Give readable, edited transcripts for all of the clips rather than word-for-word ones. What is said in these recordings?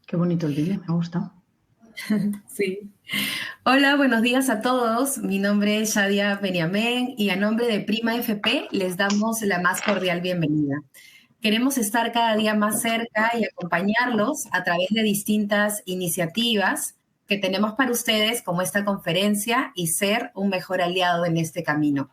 Qué bonito el vídeo, me ha gustado. Sí. Hola, buenos días a todos. Mi nombre es Shadia Beniamén y a nombre de Prima FP les damos la más cordial bienvenida. Queremos estar cada día más cerca y acompañarlos a través de distintas iniciativas que tenemos para ustedes, como esta conferencia, y ser un mejor aliado en este camino.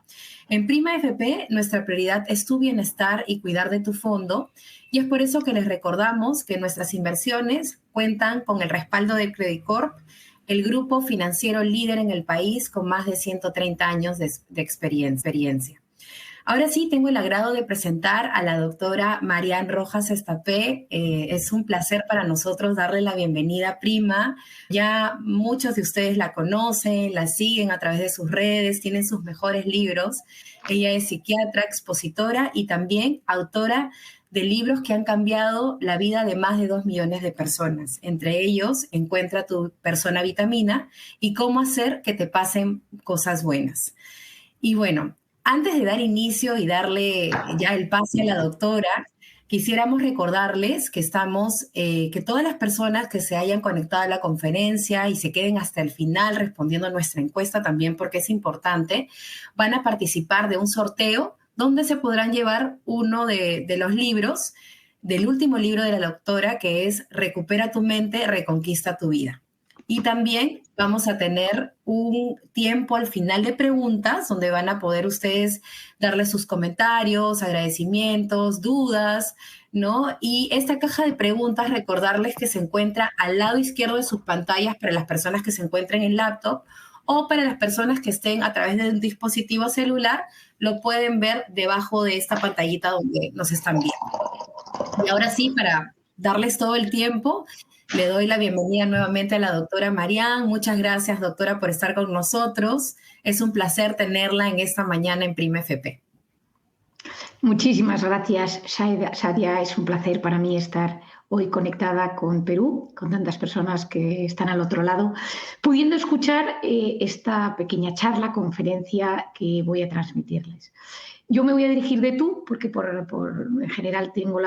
En Prima FP, nuestra prioridad es tu bienestar y cuidar de tu fondo, y es por eso que les recordamos que nuestras inversiones cuentan con el respaldo de Credit Corp, el grupo financiero líder en el país con más de 130 años de experiencia. Ahora sí, tengo el agrado de presentar a la doctora Marian Rojas Estapé. Es un placer para nosotros darle la bienvenida, Prima. Ya muchos de ustedes la conocen, la siguen a través de sus redes, tienen sus mejores libros. Ella es psiquiatra, expositora y también autora de libros que han cambiado la vida de más de 2 millones de personas. Entre ellos, Encuentra tu persona vitamina y cómo hacer que te pasen cosas buenas. Y bueno, antes de dar inicio y darle ya el pase a la doctora, quisiéramos recordarles que que todas las personas que se hayan conectado a la conferencia y se queden hasta el final respondiendo a nuestra encuesta también, porque es importante, van a participar de un sorteo donde se podrán llevar uno de los libros, del último libro de la doctora, que es Recupera tu mente, reconquista tu vida. Y también vamos a tener un tiempo al final de preguntas donde van a poder ustedes darle sus comentarios, agradecimientos, dudas, ¿no? Y esta caja de preguntas, recordarles que se encuentra al lado izquierdo de sus pantallas para las personas que se encuentren en laptop o para las personas que estén a través de un dispositivo celular, lo pueden ver debajo de esta pantallita donde nos están viendo. Y ahora sí, para darles todo el tiempo, le doy la bienvenida nuevamente a la doctora Marian. Muchas gracias, doctora, por estar con nosotros. Es un placer tenerla en esta mañana en Prima FP. Muchísimas gracias, Shadia. Es un placer para mí estar hoy conectada con Perú, con tantas personas que están al otro lado, pudiendo escuchar esta pequeña charla, conferencia que voy a transmitirles. Yo me voy a dirigir de tú, porque en general tengo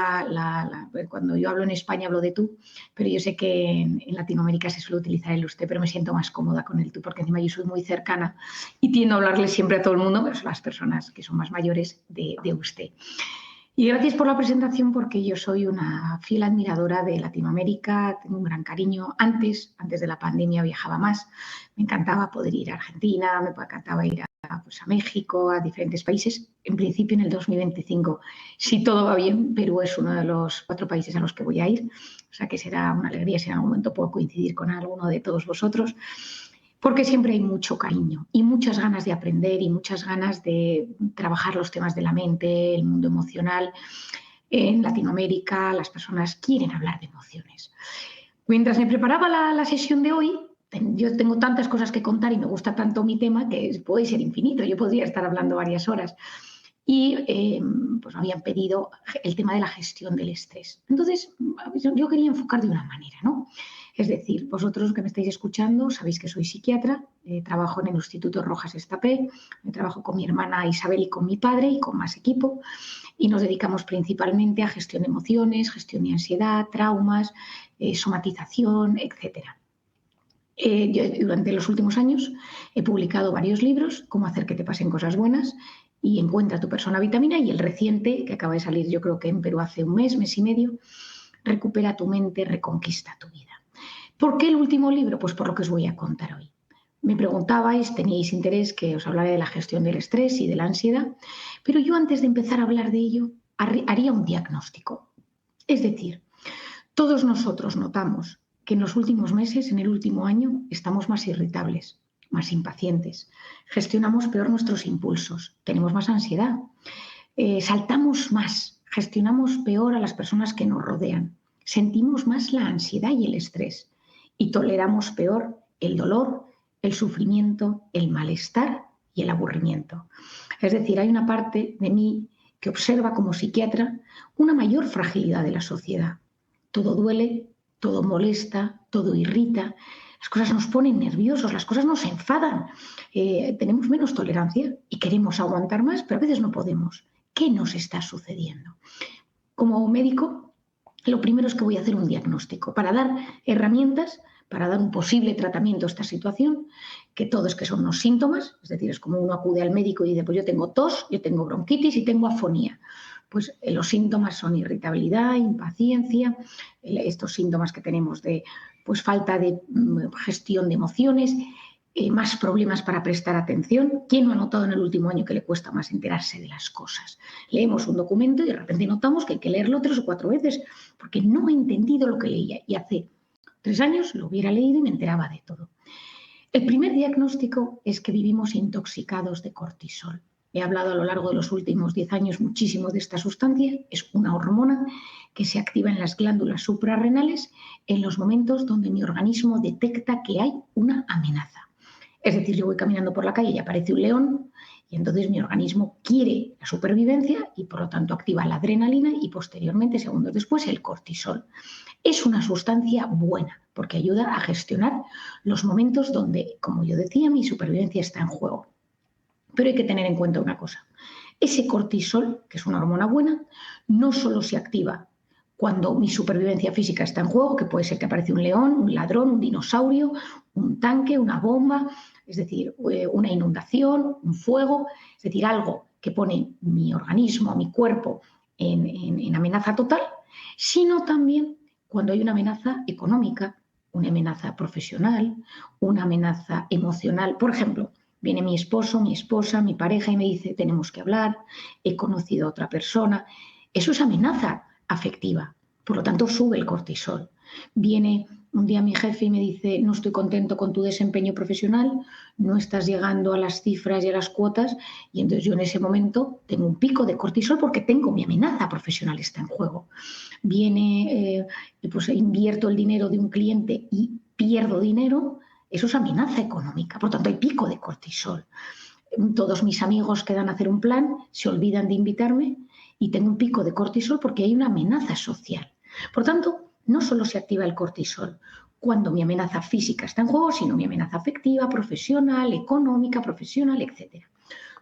cuando yo hablo en España hablo de tú, pero yo sé que en Latinoamérica se suele utilizar el usted, pero me siento más cómoda con el tú, porque encima yo soy muy cercana y tiendo a hablarle siempre a todo el mundo, pero son las personas que son más mayores de usted. Y gracias por la presentación, porque yo soy una fiel admiradora de Latinoamérica, tengo un gran cariño. Antes de la pandemia viajaba más, me encantaba poder ir a Argentina, me encantaba ir a México, a diferentes países. En principio, en el 2025, si todo va bien, Perú es uno de los 4 países a los que voy a ir, o sea que será una alegría si en algún momento puedo coincidir con alguno de todos vosotros, porque siempre hay mucho cariño y muchas ganas de aprender y muchas ganas de trabajar los temas de la mente, el mundo emocional. En Latinoamérica las personas quieren hablar de emociones. Mientras me preparaba la sesión de hoy, yo tengo tantas cosas que contar y me gusta tanto mi tema que puede ser infinito. Yo podría estar hablando varias horas. Y pues me habían pedido el tema de la gestión del estrés. Entonces, yo quería enfocar de una manera, ¿no? Es decir, vosotros que me estáis escuchando sabéis que soy psiquiatra, trabajo en el Instituto Rojas Estapé, trabajo con mi hermana Isabel y con mi padre y con más equipo, y nos dedicamos principalmente a gestión de emociones, gestión de ansiedad, traumas, somatización, etcétera. Durante los últimos años he publicado varios libros, Cómo hacer que te pasen cosas buenas y Encuentra tu persona vitamina, y el reciente, que acaba de salir yo creo que en Perú hace un mes y medio, Recupera tu mente, reconquista tu vida. ¿Por qué el último libro? Pues por lo que os voy a contar hoy. Me preguntabais, teníais interés que os hablara de la gestión del estrés y de la ansiedad, pero yo antes de empezar a hablar de ello haría un diagnóstico. Es decir, todos nosotros notamos que en los últimos meses, en el último año, estamos más irritables, más impacientes, gestionamos peor nuestros impulsos, tenemos más ansiedad, saltamos más, gestionamos peor a las personas que nos rodean, sentimos más la ansiedad y el estrés y toleramos peor el dolor, el sufrimiento, el malestar y el aburrimiento. Es decir, hay una parte de mí que observa como psiquiatra una mayor fragilidad de la sociedad. Todo duele, todo molesta, todo irrita, las cosas nos ponen nerviosos, las cosas nos enfadan, tenemos menos tolerancia y queremos aguantar más, pero a veces no podemos. ¿Qué nos está sucediendo? Como médico, lo primero es que voy a hacer un diagnóstico para dar herramientas, para dar un posible tratamiento a esta situación, que todos que son unos síntomas, es decir, es como uno acude al médico y dice, pues yo tengo tos, yo tengo bronquitis y tengo afonía. Pues los síntomas son irritabilidad, impaciencia, estos síntomas que tenemos de pues, falta de gestión de emociones, más problemas para prestar atención. ¿Quién no ha notado en el último año que le cuesta más enterarse de las cosas? Leemos un documento y de repente notamos que hay que leerlo 3 o 4 veces porque no he entendido lo que leía y hace 3 años lo hubiera leído y me enteraba de todo. El primer diagnóstico es que vivimos intoxicados de cortisol. He hablado a lo largo de los últimos 10 años muchísimo de esta sustancia. Es una hormona que se activa en las glándulas suprarrenales en los momentos donde mi organismo detecta que hay una amenaza. Es decir, yo voy caminando por la calle y aparece un león y entonces mi organismo quiere la supervivencia y por lo tanto activa la adrenalina y posteriormente, segundos después, el cortisol. Es una sustancia buena porque ayuda a gestionar los momentos donde, como yo decía, mi supervivencia está en juego. Pero hay que tener en cuenta una cosa. Ese cortisol, que es una hormona buena, no solo se activa cuando mi supervivencia física está en juego, que puede ser que aparece un león, un ladrón, un dinosaurio, un tanque, una bomba, es decir, una inundación, un fuego, es decir, algo que pone mi organismo, mi cuerpo en amenaza total, sino también cuando hay una amenaza económica, una amenaza profesional, una amenaza emocional. Por ejemplo, viene mi esposo, mi esposa, mi pareja y me dice, tenemos que hablar, he conocido a otra persona. Eso es amenaza afectiva, por lo tanto sube el cortisol. Viene un día mi jefe y me dice, no estoy contento con tu desempeño profesional, no estás llegando a las cifras y a las cuotas, y entonces yo en ese momento tengo un pico de cortisol porque tengo mi amenaza profesional está en juego. Viene, pues invierto el dinero de un cliente y pierdo dinero, eso es amenaza económica, por lo tanto hay pico de cortisol. Todos mis amigos quedan a hacer un plan, se olvidan de invitarme y tengo un pico de cortisol porque hay una amenaza social. Por tanto, no solo se activa el cortisol cuando mi amenaza física está en juego, sino mi amenaza afectiva, profesional, económica, profesional, etc.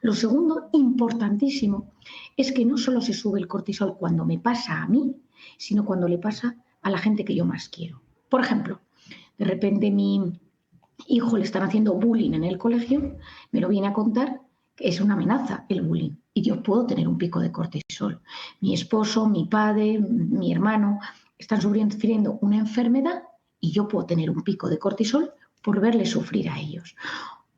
Lo segundo, importantísimo, es que no solo se sube el cortisol cuando me pasa a mí, sino cuando le pasa a la gente que yo más quiero. Por ejemplo, de repente mi hijo le están haciendo bullying en el colegio, me lo viene a contar, que es una amenaza el bullying y yo puedo tener un pico de cortisol. Mi esposo, mi padre, mi hermano están sufriendo una enfermedad y yo puedo tener un pico de cortisol por verles sufrir a ellos.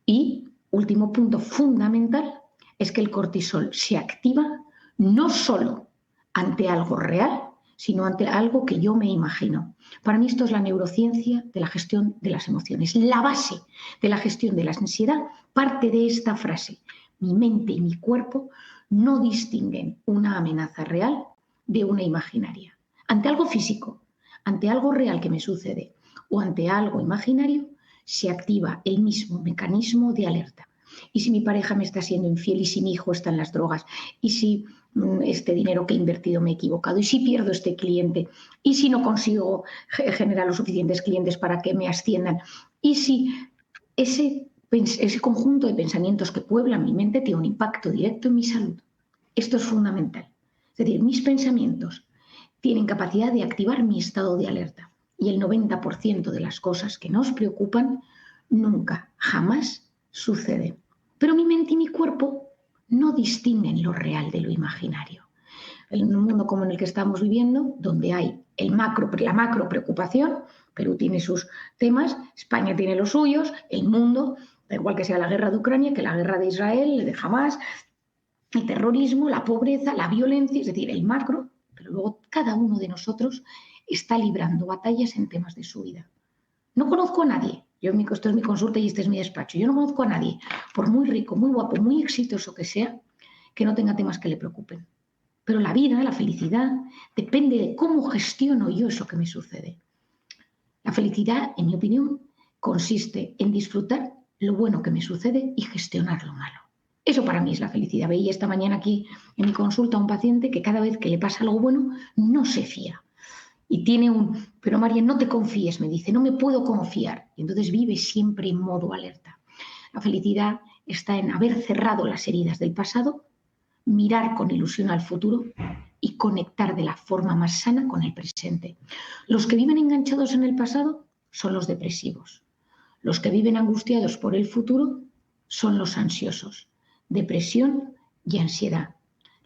Y último punto fundamental es que el cortisol se activa no solo ante algo real, sino ante algo que yo me imagino. Para mí esto es la neurociencia de la gestión de las emociones. La base de la gestión de la ansiedad parte de esta frase. Mi mente y mi cuerpo no distinguen una amenaza real de una imaginaria. Ante algo físico, ante algo real que me sucede o ante algo imaginario, se activa el mismo mecanismo de alerta. Y si mi pareja me está siendo infiel, y si mi hijo está en las drogas, y si este dinero que he invertido me he equivocado, y si pierdo este cliente, y si no consigo generar los suficientes clientes para que me asciendan, y si ese conjunto de pensamientos que pueblan mi mente tiene un impacto directo en mi salud. Esto es fundamental. Es decir, mis pensamientos tienen capacidad de activar mi estado de alerta. Y el 90% de las cosas que nos preocupan nunca, jamás suceden. Pero mi mente y mi cuerpo no distinguen lo real de lo imaginario. En un mundo como en el que estamos viviendo, donde hay la macro preocupación, Perú tiene sus temas, España tiene los suyos, el mundo, da igual que sea la guerra de Ucrania, que la guerra de Israel, de Hamás, el terrorismo, la pobreza, la violencia, es decir, el macro, pero luego cada uno de nosotros está librando batallas en temas de su vida. No conozco a nadie, esto es mi consulta y este es mi despacho, yo no conozco a nadie, por muy rico, muy guapo, muy exitoso que sea, que no tenga temas que le preocupen. Pero la vida, la felicidad, depende de cómo gestiono yo eso que me sucede. La felicidad, en mi opinión, consiste en disfrutar lo bueno que me sucede y gestionar lo malo. Eso para mí es la felicidad. Veía esta mañana aquí en mi consulta a un paciente que cada vez que le pasa algo bueno no se fía. Y tiene pero María, no te confíes, me dice, no me puedo confiar. Y entonces vive siempre en modo alerta. La felicidad está en haber cerrado las heridas del pasado mirar con ilusión al futuro y conectar de la forma más sana con el presente. Los que viven enganchados en el pasado son los depresivos. Los que viven angustiados por el futuro son los ansiosos. Depresión y ansiedad,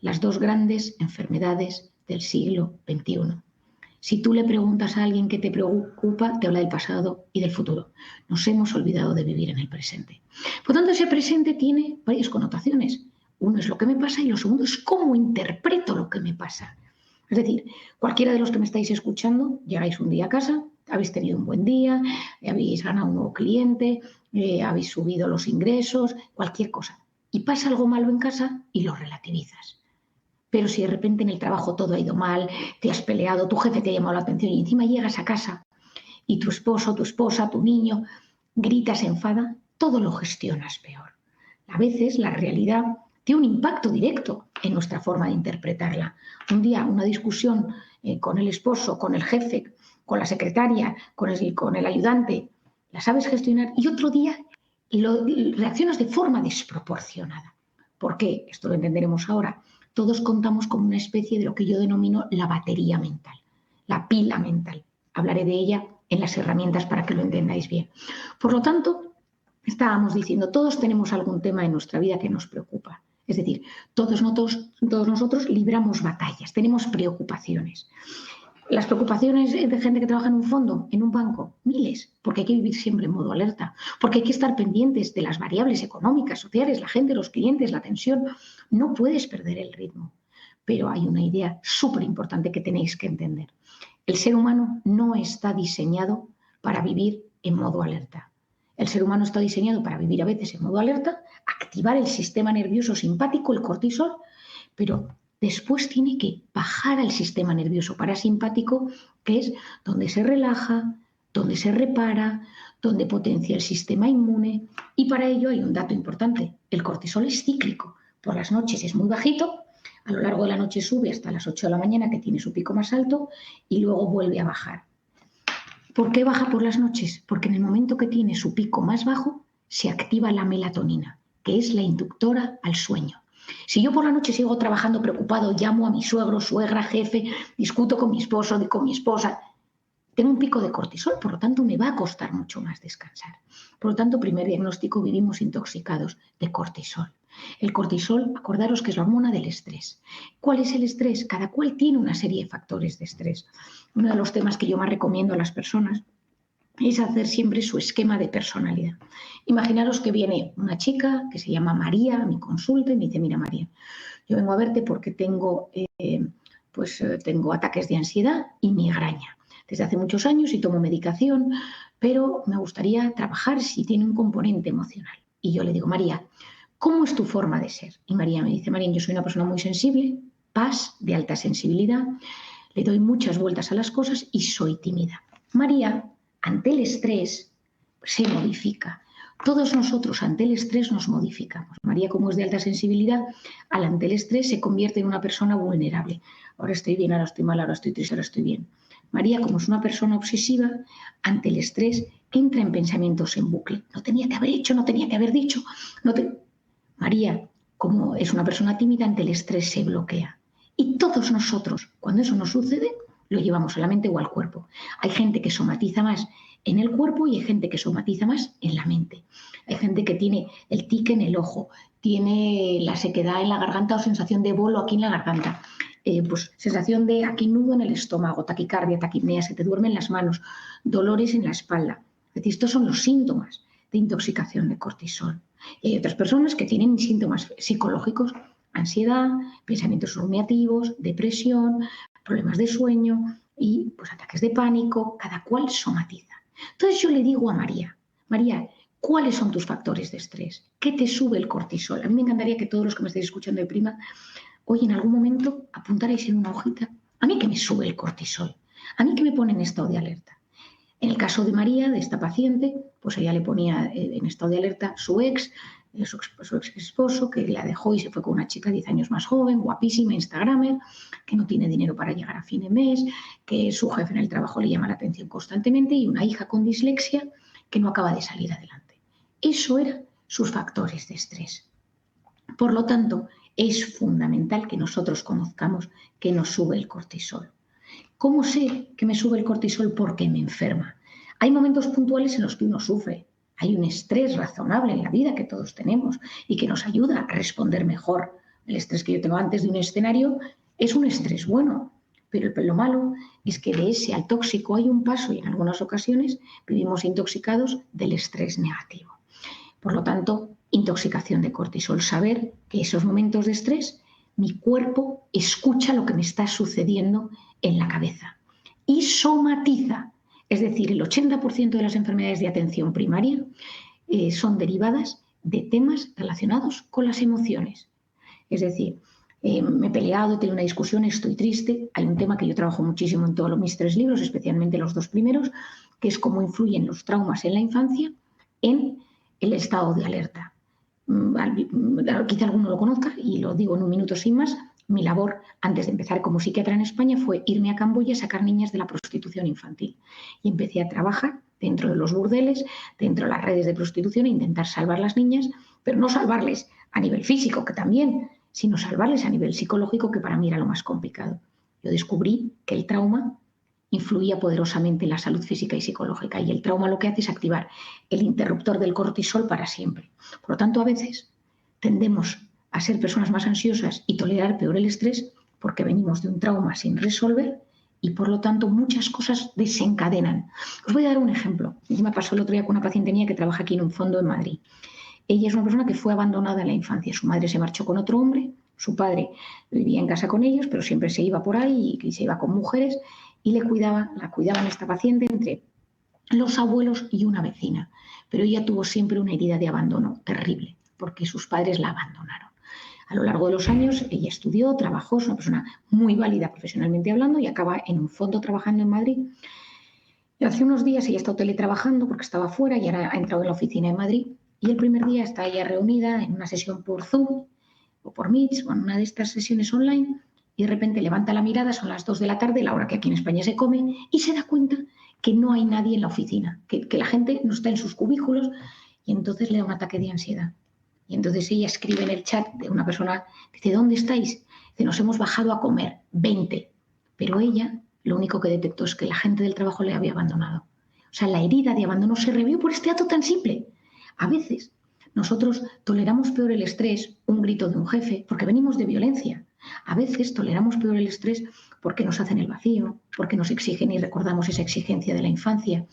las dos grandes enfermedades del siglo XXI. Si tú le preguntas a alguien qué te preocupa, te habla del pasado y del futuro. Nos hemos olvidado de vivir en el presente. Por tanto, ese presente tiene varias connotaciones. Uno es lo que me pasa y lo segundo es cómo interpreto lo que me pasa. Es decir, cualquiera de los que me estáis escuchando, llegáis un día a casa, habéis tenido un buen día, habéis ganado un nuevo cliente, habéis subido los ingresos, cualquier cosa. Y pasa algo malo en casa y lo relativizas. Pero si de repente en el trabajo todo ha ido mal, te has peleado, tu jefe te ha llamado la atención y encima llegas a casa y tu esposo, tu esposa, tu niño grita, se enfada, todo lo gestionas peor. A veces la realidad tiene un impacto directo en nuestra forma de interpretarla. Un día una discusión con el esposo, con el jefe, con la secretaria, con el ayudante, la sabes gestionar y otro día reaccionas de forma desproporcionada. ¿Por qué? Esto lo entenderemos ahora. Todos contamos con una especie de lo que yo denomino la batería mental, la pila mental. Hablaré de ella en las herramientas para que lo entendáis bien. Por lo tanto, estábamos diciendo, todos tenemos algún tema en nuestra vida que nos preocupa. Es decir, todos nosotros libramos batallas, tenemos preocupaciones. Las preocupaciones de gente que trabaja en un fondo, en un banco, miles, porque hay que vivir siempre en modo alerta, porque hay que estar pendientes de las variables económicas, sociales, la gente, los clientes, la tensión. No puedes perder el ritmo. Pero hay una idea súper importante que tenéis que entender. El ser humano no está diseñado para vivir en modo alerta. El ser humano está diseñado para vivir a veces en modo alerta, activar el sistema nervioso simpático, el cortisol, pero después tiene que bajar al sistema nervioso parasimpático, que es donde se relaja, donde se repara, donde potencia el sistema inmune. Y para ello hay un dato importante. El cortisol es cíclico. Por las noches es muy bajito, a lo largo de la noche sube hasta las 8 de la mañana, que tiene su pico más alto, y luego vuelve a bajar. ¿Por qué baja por las noches? Porque en el momento que tiene su pico más bajo, se activa la melatonina, que es la inductora al sueño. Si yo por la noche sigo trabajando preocupado, llamo a mi suegro, suegra, jefe, discuto con mi esposo, con mi esposa, tengo un pico de cortisol, por lo tanto me va a costar mucho más descansar. Por lo tanto, primer diagnóstico, vivimos intoxicados de cortisol. El cortisol, acordaros que es la hormona del estrés. ¿Cuál es el estrés? Cada cual tiene una serie de factores de estrés. Uno de los temas que yo más recomiendo a las personas es hacer siempre su esquema de personalidad. Imaginaros que viene una chica que se llama María a mi consulta y me dice, mira María, yo vengo a verte porque tengo ataques de ansiedad y migraña desde hace muchos años y tomo medicación, pero me gustaría trabajar si tiene un componente emocional. Y yo le digo, María, ¿cómo es tu forma de ser? Y María me dice, María, yo soy una persona muy sensible, paz, de alta sensibilidad, le doy muchas vueltas a las cosas y soy tímida. María, ante el estrés, se modifica. Todos nosotros ante el estrés nos modificamos. María, como es de alta sensibilidad, ante el estrés se convierte en una persona vulnerable. Ahora estoy bien, ahora estoy mal, ahora estoy triste, ahora estoy bien. María, como es una persona obsesiva, ante el estrés entra en pensamientos en bucle. No tenía que haber hecho, no tenía que haber dicho. María, como es una persona tímida, ante el estrés se bloquea. Y todos nosotros, cuando eso nos sucede, lo llevamos a la mente o al cuerpo. Hay gente que somatiza más en el cuerpo y hay gente que somatiza más en la mente. Hay gente que tiene el tic en el ojo, tiene la sequedad en la garganta o sensación de bolo aquí en la garganta, sensación de aquí nudo en el estómago, taquicardia, taquipnea, se te duermen las manos, dolores en la espalda. Es decir, estos son los síntomas de intoxicación de cortisol. Y hay otras personas que tienen síntomas psicológicos, ansiedad, pensamientos rumiativos, depresión, problemas de sueño y ataques de pánico, cada cual somatiza. Entonces yo le digo a María, María, ¿cuáles son tus factores de estrés? ¿Qué te sube el cortisol? A mí me encantaría que todos los que me estéis escuchando de prima, hoy en algún momento apuntarais en una hojita, a mí que me sube el cortisol, a mí que me pone en estado de alerta. En el caso de María, de esta paciente, pues ella le ponía en estado de alerta su ex esposo, que la dejó y se fue con una chica 10 años más joven, guapísima, instagramer, que no tiene dinero para llegar a fin de mes, que su jefe en el trabajo le llama la atención constantemente y una hija con dislexia que no acaba de salir adelante. Eso eran sus factores de estrés. Por lo tanto, es fundamental que nosotros conozcamos que nos sube el cortisol. ¿Cómo sé que me sube el cortisol? Porque me enferma. Hay momentos puntuales en los que uno sufre. Hay un estrés razonable en la vida que todos tenemos y que nos ayuda a responder mejor. El estrés que yo tengo antes de un escenario es un estrés bueno, pero lo malo es que de ese al tóxico hay un paso y en algunas ocasiones vivimos intoxicados del estrés negativo. Por lo tanto, intoxicación de cortisol. Saber que esos momentos de estrés, mi cuerpo escucha lo que me está sucediendo en la cabeza y somatiza. Es decir, el 80% de las enfermedades de atención primaria son derivadas de temas relacionados con las emociones. Es decir, me he peleado, he tenido una discusión, estoy triste. Hay un tema que yo trabajo muchísimo en todos mis 3 libros, especialmente los 2 primeros, que es cómo influyen los traumas en la infancia en el estado de alerta. Quizá alguno lo conozca y lo digo en un minuto sin más. Mi labor antes de empezar como psiquiatra en España fue irme a Camboya a sacar niñas de la prostitución infantil. Y empecé a trabajar dentro de los burdeles, dentro de las redes de prostitución e intentar salvar a las niñas, pero no salvarles a nivel físico, que también, sino salvarles a nivel psicológico, que para mí era lo más complicado. Yo descubrí que el trauma influía poderosamente en la salud física y psicológica, y el trauma lo que hace es activar el interruptor del cortisol para siempre. Por lo tanto, a veces tendemos a ser personas más ansiosas y tolerar peor el estrés porque venimos de un trauma sin resolver y por lo tanto muchas cosas desencadenan. Os voy a dar un ejemplo. Me pasó el otro día con una paciente mía que trabaja aquí en un fondo en Madrid. Ella es una persona que fue abandonada en la infancia. Su madre se marchó con otro hombre, su padre vivía en casa con ellos, pero siempre se iba por ahí y se iba con mujeres y la cuidaban esta paciente entre los abuelos y una vecina. Pero ella tuvo siempre una herida de abandono terrible porque sus padres la abandonaron. A lo largo de los años ella estudió, trabajó, es una persona muy válida profesionalmente hablando y acaba en un fondo trabajando en Madrid. Y hace unos días ella ha estado teletrabajando porque estaba fuera y ahora ha entrado en la oficina en Madrid. Y el primer día está ella reunida en una sesión por Zoom o por Meet o en una de estas sesiones online y de repente levanta la mirada, son las 2 de la tarde, la hora que aquí en España se come, y se da cuenta que no hay nadie en la oficina, que la gente no está en sus cubículos y entonces le da un ataque de ansiedad. Y entonces ella escribe en el chat de una persona, dice, ¿dónde estáis? Dice, nos hemos bajado a comer, 20. Pero ella lo único que detectó es que la gente del trabajo le había abandonado. O sea, la herida de abandono se revivió por este acto tan simple. A veces nosotros toleramos peor el estrés, un grito de un jefe, porque venimos de violencia. A veces toleramos peor el estrés porque nos hacen el vacío, porque nos exigen y recordamos esa exigencia de la infancia.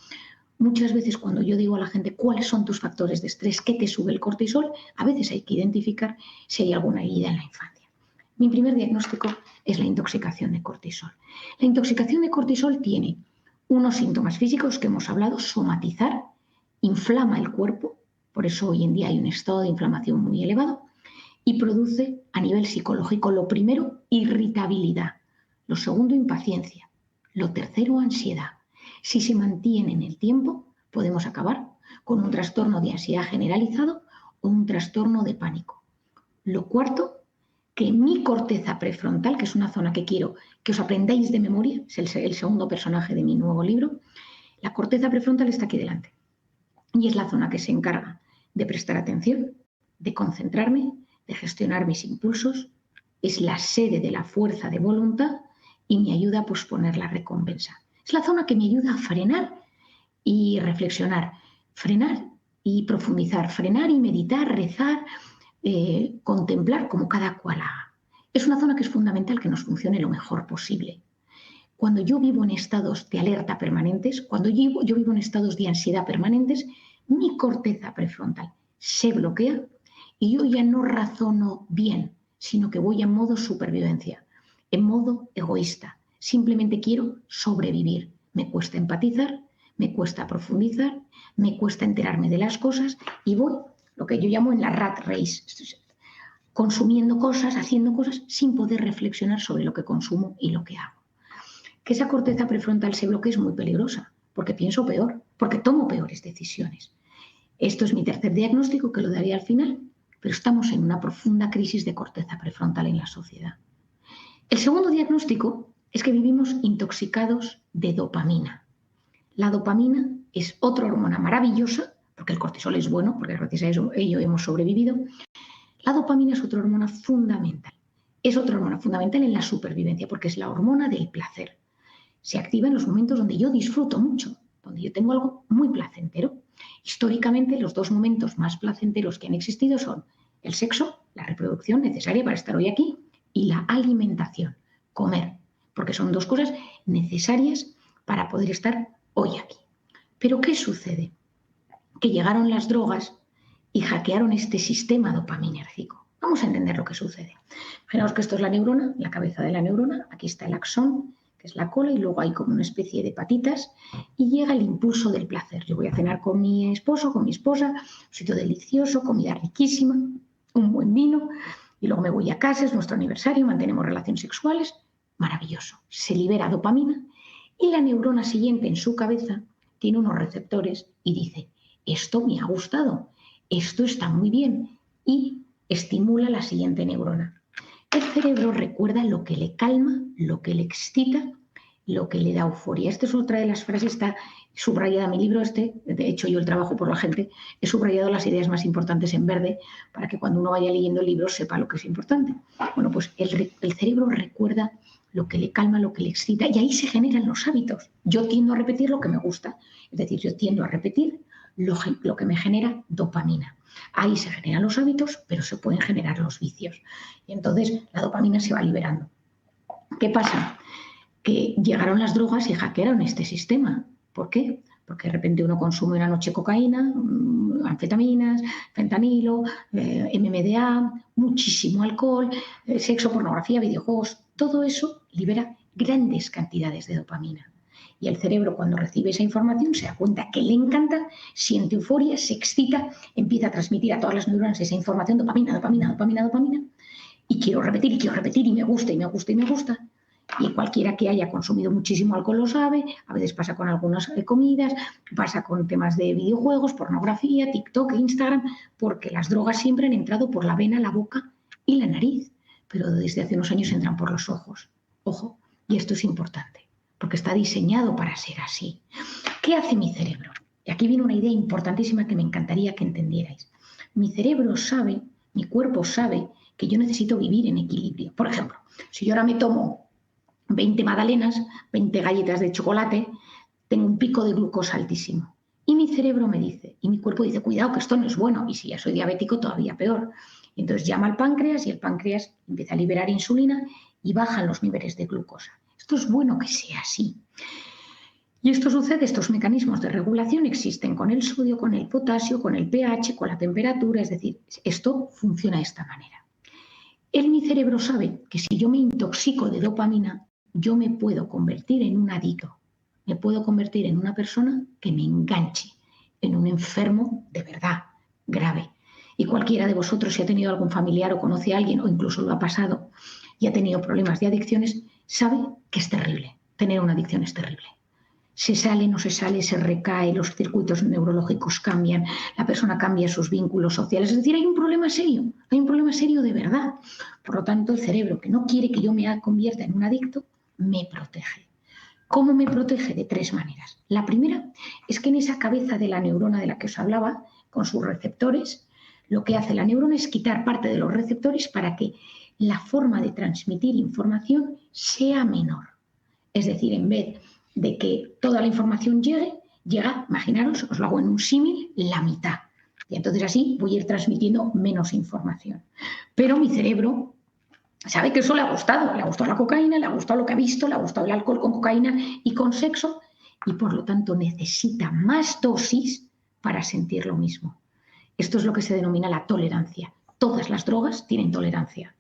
Muchas veces cuando yo digo a la gente cuáles son tus factores de estrés, qué te sube el cortisol, a veces hay que identificar si hay alguna herida en la infancia. Mi primer diagnóstico es la intoxicación de cortisol. La intoxicación de cortisol tiene unos síntomas físicos que hemos hablado, somatizar, inflama el cuerpo, por eso hoy en día hay un estado de inflamación muy elevado, y produce a nivel psicológico lo primero, irritabilidad, lo segundo, impaciencia, lo tercero, ansiedad. Si se mantiene en el tiempo, podemos acabar con un trastorno de ansiedad generalizado o un trastorno de pánico. Lo cuarto, que mi corteza prefrontal, que es una zona que quiero que os aprendáis de memoria, es el segundo personaje de mi nuevo libro, la corteza prefrontal está aquí delante. Y es la zona que se encarga de prestar atención, de concentrarme, de gestionar mis impulsos, es la sede de la fuerza de voluntad y me ayuda a posponer la recompensa. Es la zona que me ayuda a frenar y reflexionar, frenar y profundizar, frenar y meditar, rezar, contemplar como cada cual haga. Es una zona que es fundamental que nos funcione lo mejor posible. Cuando yo vivo en estados de alerta permanentes, cuando yo vivo en estados de ansiedad permanentes, mi corteza prefrontal se bloquea y yo ya no razono bien, sino que voy en modo supervivencia, en modo egoísta. Simplemente quiero sobrevivir. Me cuesta empatizar, me cuesta profundizar, me cuesta enterarme de las cosas y voy, lo que yo llamo en la rat race, consumiendo cosas, haciendo cosas sin poder reflexionar sobre lo que consumo y lo que hago. Que esa corteza prefrontal se bloquee es muy peligrosa, porque pienso peor, porque tomo peores decisiones. Esto es mi tercer diagnóstico, que lo daré al final, pero estamos en una profunda crisis de corteza prefrontal en la sociedad. El segundo diagnóstico es que vivimos intoxicados de dopamina. La dopamina es otra hormona maravillosa, porque el cortisol es bueno, porque gracias a ello hemos sobrevivido. La dopamina es otra hormona fundamental. Es otra hormona fundamental en la supervivencia porque es la hormona del placer. Se activa en los momentos donde yo disfruto mucho, donde yo tengo algo muy placentero. Históricamente, los dos momentos más placenteros que han existido son el sexo, la reproducción necesaria para estar hoy aquí, y la alimentación, comer, porque son dos cosas necesarias para poder estar hoy aquí. Pero ¿qué sucede? Que llegaron las drogas y hackearon este sistema dopaminérgico. Vamos a entender lo que sucede. Imaginaos que esto es la neurona, la cabeza de la neurona, aquí está el axón, que es la cola, y luego hay como una especie de patitas, y llega el impulso del placer. Yo voy a cenar con mi esposo, con mi esposa, un sitio delicioso, comida riquísima, un buen vino, y luego me voy a casa, es nuestro aniversario, mantenemos relaciones sexuales, maravilloso. Se libera dopamina y la neurona siguiente en su cabeza tiene unos receptores y dice, esto me ha gustado, esto está muy bien, y estimula la siguiente neurona. El cerebro recuerda lo que le calma, lo que le excita, lo que le da euforia. Esta es otra de las frases, está subrayada en mi libro de hecho yo el trabajo por la gente, he subrayado las ideas más importantes en verde para que cuando uno vaya leyendo el libro sepa lo que es importante. Bueno, pues el cerebro recuerda lo que le calma, lo que le excita, y ahí se generan los hábitos. Yo tiendo a repetir lo que me gusta, es decir, yo tiendo a repetir lo que me genera dopamina. Ahí se generan los hábitos, pero se pueden generar los vicios. Y entonces la dopamina se va liberando. ¿Qué pasa? Que llegaron las drogas y hackearon este sistema. ¿Por qué? Porque de repente uno consume una noche cocaína, anfetaminas, fentanilo, MMDA, muchísimo alcohol, sexo, pornografía, videojuegos. Todo eso libera grandes cantidades de dopamina. Y el cerebro, cuando recibe esa información, se da cuenta que le encanta, siente euforia, se excita, empieza a transmitir a todas las neuronas esa información, dopamina, dopamina, dopamina, dopamina, y quiero repetir, y me gusta, y me gusta, y me gusta. Y cualquiera que haya consumido muchísimo alcohol lo sabe, a veces pasa con algunas comidas, pasa con temas de videojuegos, pornografía, TikTok, Instagram, porque las drogas siempre han entrado por la vena, la boca y la nariz, pero desde hace unos años entran por los ojos. Ojo, y esto es importante, porque está diseñado para ser así. ¿Qué hace mi cerebro? Y aquí viene una idea importantísima que me encantaría que entendierais. Mi cerebro sabe, mi cuerpo sabe que yo necesito vivir en equilibrio. Por ejemplo, si yo ahora me tomo 20 magdalenas, 20 galletas de chocolate, tengo un pico de glucosa altísimo. Y mi cerebro me dice, y mi cuerpo dice, cuidado que esto no es bueno, y si ya soy diabético todavía peor. Y entonces llama al páncreas y el páncreas empieza a liberar insulina y bajan los niveles de glucosa. Esto es bueno que sea así. Y esto sucede, estos mecanismos de regulación existen con el sodio, con el potasio, con el pH, con la temperatura, es decir, esto funciona de esta manera. Mi cerebro sabe que si yo me intoxico de dopamina, yo me puedo convertir en un adicto, me puedo convertir en una persona que me enganche, en un enfermo de verdad, grave. Y cualquiera de vosotros, si ha tenido algún familiar o conoce a alguien, o incluso lo ha pasado y ha tenido problemas de adicciones, sabe que es terrible. Tener una adicción es terrible. Se sale, no se sale, se recae, los circuitos neurológicos cambian, la persona cambia sus vínculos sociales. Es decir, hay un problema serio de verdad. Por lo tanto, el cerebro, que no quiere que yo me convierta en un adicto, me protege. ¿Cómo me protege? De tres maneras. La primera es que en esa cabeza de la neurona de la que os hablaba, con sus receptores, lo que hace la neurona es quitar parte de los receptores para que la forma de transmitir información sea menor. Es decir, en vez de que toda la información llega, imaginaros, os lo hago en un símil, la mitad. Y entonces así voy a ir transmitiendo menos información. Pero mi cerebro sabe que eso le ha gustado la cocaína, le ha gustado lo que ha visto, le ha gustado el alcohol con cocaína y con sexo, y por lo tanto necesita más dosis para sentir lo mismo. Esto es lo que se denomina la tolerancia. Todas las drogas tienen tolerancia.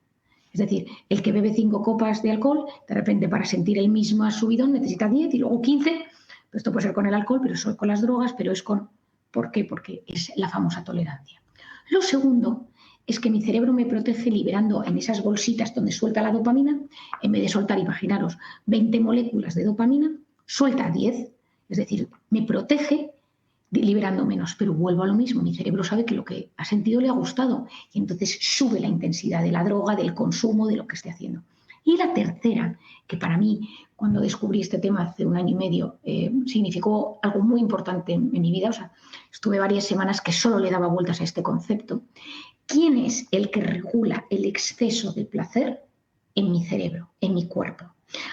Es decir, el que bebe 5 copas de alcohol, de repente para sentir el mismo subidón necesita 10 y luego 15. Esto puede ser con el alcohol, pero eso con las drogas, pero es con... ¿Por qué? Porque es la famosa tolerancia. Lo segundo es que mi cerebro me protege liberando en esas bolsitas donde suelta la dopamina, en vez de soltar, imaginaros, 20 moléculas de dopamina, suelta 10. Es decir, me protege liberando menos, pero vuelvo a lo mismo, mi cerebro sabe que lo que ha sentido le ha gustado y entonces sube la intensidad de la droga, del consumo, de lo que esté haciendo. Y la tercera, que para mí, cuando descubrí este tema hace 1 año y medio, significó algo muy importante en mi vida, o sea, estuve varias semanas que solo le daba vueltas a este concepto, ¿Quién es el que regula el exceso de placer? En mi cerebro, en mi cuerpo.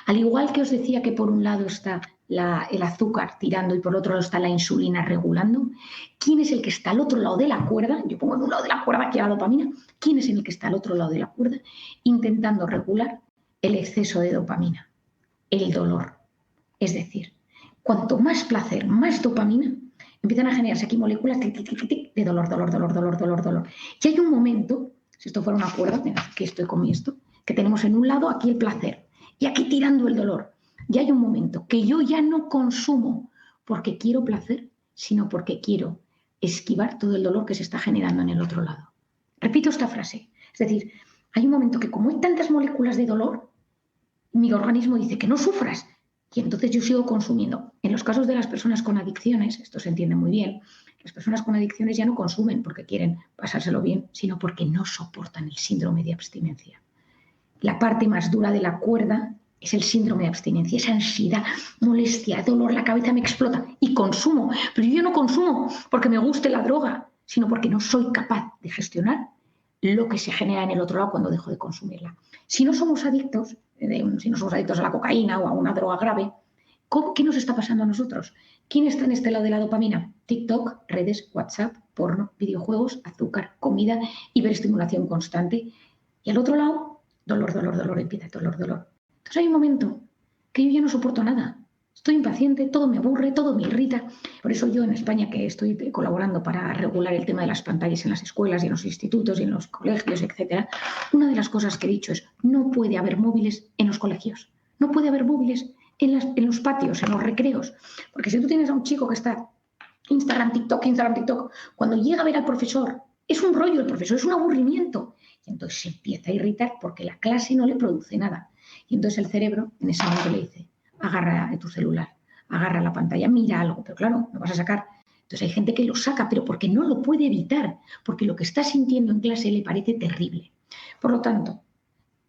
Al igual que os decía que por un lado está el azúcar tirando y por otro lado está la insulina regulando, ¿quién es el que está al otro lado de la cuerda? Yo pongo en un lado de la cuerda aquí a la dopamina. ¿Quién es el que está al otro lado de la cuerda intentando regular el exceso de dopamina? El dolor. Es decir, cuanto más placer, más dopamina, empiezan a generarse aquí moléculas de dolor, dolor, dolor, dolor, dolor, dolor. Y hay un momento, si esto fuera una cuerda, que estoy con esto, que tenemos en un lado aquí el placer y aquí tirando el dolor. Y hay un momento que yo ya no consumo porque quiero placer, sino porque quiero esquivar todo el dolor que se está generando en el otro lado. Repito esta frase. Es decir, hay un momento que como hay tantas moléculas de dolor, mi organismo dice que no sufras y entonces yo sigo consumiendo. En los casos de las personas con adicciones, esto se entiende muy bien, las personas con adicciones ya no consumen porque quieren pasárselo bien, sino porque no soportan el síndrome de abstinencia. La parte más dura de la cuerda es el síndrome de abstinencia, esa ansiedad, molestia, dolor, la cabeza me explota y consumo. Pero yo no consumo porque me guste la droga, sino porque no soy capaz de gestionar lo que se genera en el otro lado cuando dejo de consumirla. Si no somos adictos, si no somos adictos a la cocaína o a una droga grave, ¿qué nos está pasando a nosotros? ¿Quién está en este lado de la dopamina? TikTok, redes, WhatsApp, porno, videojuegos, azúcar, comida, hiperestimulación constante. Y al otro lado, dolor, dolor, dolor, empieza dolor, dolor. Entonces hay un momento que yo ya no soporto nada. Estoy impaciente, todo me aburre, todo me irrita. Por eso yo en España, que estoy colaborando para regular el tema de las pantallas en las escuelas y en los institutos y en los colegios, etcétera, una de las cosas que he dicho es no puede haber móviles en los colegios. No puede haber móviles en los patios, en los recreos. Porque si tú tienes a un chico que está Instagram, TikTok, cuando llega a ver al profesor, es un rollo el profesor, es un aburrimiento. Y entonces se empieza a irritar porque la clase no le produce nada. Y entonces el cerebro en ese momento le dice, agarra tu celular, agarra la pantalla, mira algo, pero claro, lo vas a sacar. Entonces hay gente que lo saca, pero porque no lo puede evitar, porque lo que está sintiendo en clase le parece terrible. Por lo tanto,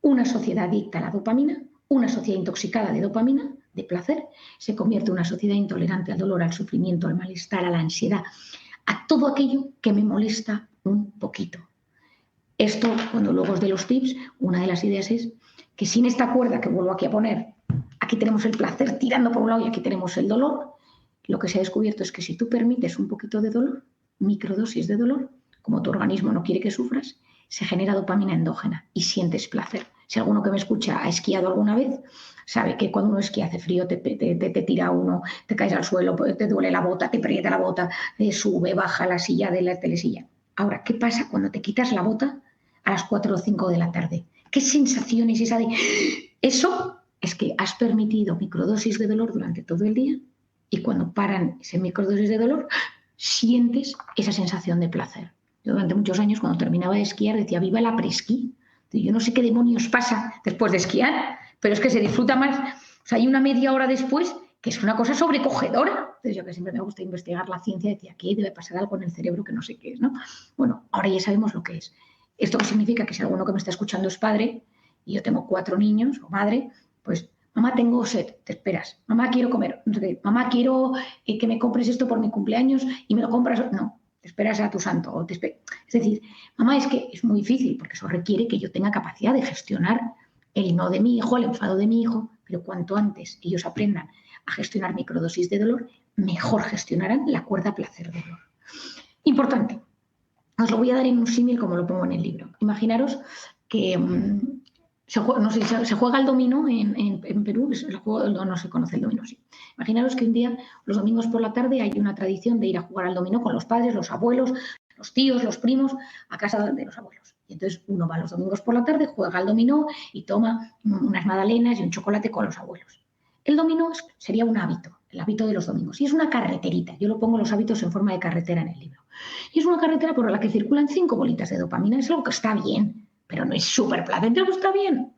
una sociedad adicta a la dopamina, una sociedad intoxicada de dopamina, de placer, se convierte en una sociedad intolerante al dolor, al sufrimiento, al malestar, a la ansiedad, a todo aquello que me molesta un poquito. Esto, cuando luego os dé los tips, una de las ideas es que sin esta cuerda que vuelvo aquí a poner, aquí tenemos el placer tirando por un lado y aquí tenemos el dolor, lo que se ha descubierto es que si tú permites un poquito de dolor, microdosis de dolor, como tu organismo no quiere que sufras, se genera dopamina endógena y sientes placer. Si alguno que me escucha ha esquiado alguna vez, sabe que cuando uno esquía hace frío, te tira uno, te caes al suelo, te duele la bota, te aprieta la bota, sube, baja la silla de la telesilla. Ahora, ¿qué pasa cuando te quitas la bota a las 4 o 5 de la tarde? ¿Qué sensación es esa de...? Eso es que has permitido microdosis de dolor durante todo el día y cuando paran ese microdosis de dolor, sientes esa sensación de placer. Yo durante muchos años, cuando terminaba de esquiar, decía, viva el après-ski. Yo no sé qué demonios pasa después de esquiar, pero es que se disfruta más. O sea, hay una media hora después que es una cosa sobrecogedora. Entonces, yo que siempre me gusta investigar la ciencia, decía, aquí debe pasar algo en el cerebro que no sé qué es, ¿no? Bueno, ahora ya sabemos lo que es. Esto significa que si alguno que me está escuchando es padre y yo tengo 4 niños o madre, pues, mamá, tengo sed, te esperas. Mamá, quiero comer. Mamá, quiero que me compres esto por mi cumpleaños y me lo compras. No, te esperas a tu santo. Es decir, mamá, es que es muy difícil porque eso requiere que yo tenga capacidad de gestionar el no de mi hijo, el enfado de mi hijo, pero cuanto antes ellos aprendan a gestionar microdosis de dolor, mejor gestionarán la cuerda placer-dolor. Importante, os lo voy a dar en un símil como lo pongo en el libro. Imaginaros que se juega el dominó en Perú, no se conoce el dominó, sí. Imaginaros que un día, los domingos por la tarde, hay una tradición de ir a jugar al dominó con los padres, los abuelos, los tíos, los primos, a casa de los abuelos. Y entonces uno va los domingos por la tarde, juega al dominó y toma unas magdalenas y un chocolate con los abuelos. El dominó sería un hábito, el hábito de los domingos. Y es una carreterita. Yo lo pongo los hábitos en forma de carretera en el libro. Y es una carretera por la que circulan 5 bolitas de dopamina. Es algo que está bien, pero no es súper placentero, está bien.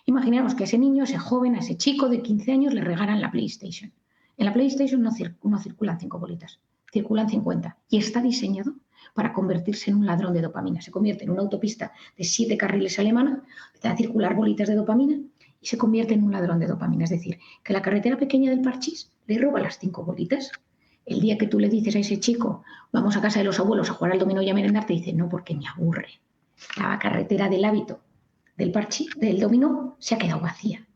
Imaginemos que a ese niño, a ese joven, a ese chico de 15 años le regalan la PlayStation. En la PlayStation no circulan 5 bolitas, circulan 50. Y está diseñado para convertirse en un ladrón de dopamina. Se convierte en una autopista de 7 carriles alemana, empiezan a circular bolitas de dopamina y se convierte en un ladrón de dopamina. Es decir, que la carretera pequeña del parchís le roba las 5 bolitas. El día que tú le dices a ese chico, vamos a casa de los abuelos a jugar al dominó y a merendar, te dice, no, porque me aburre. La carretera del hábito del dominó se ha quedado vacía.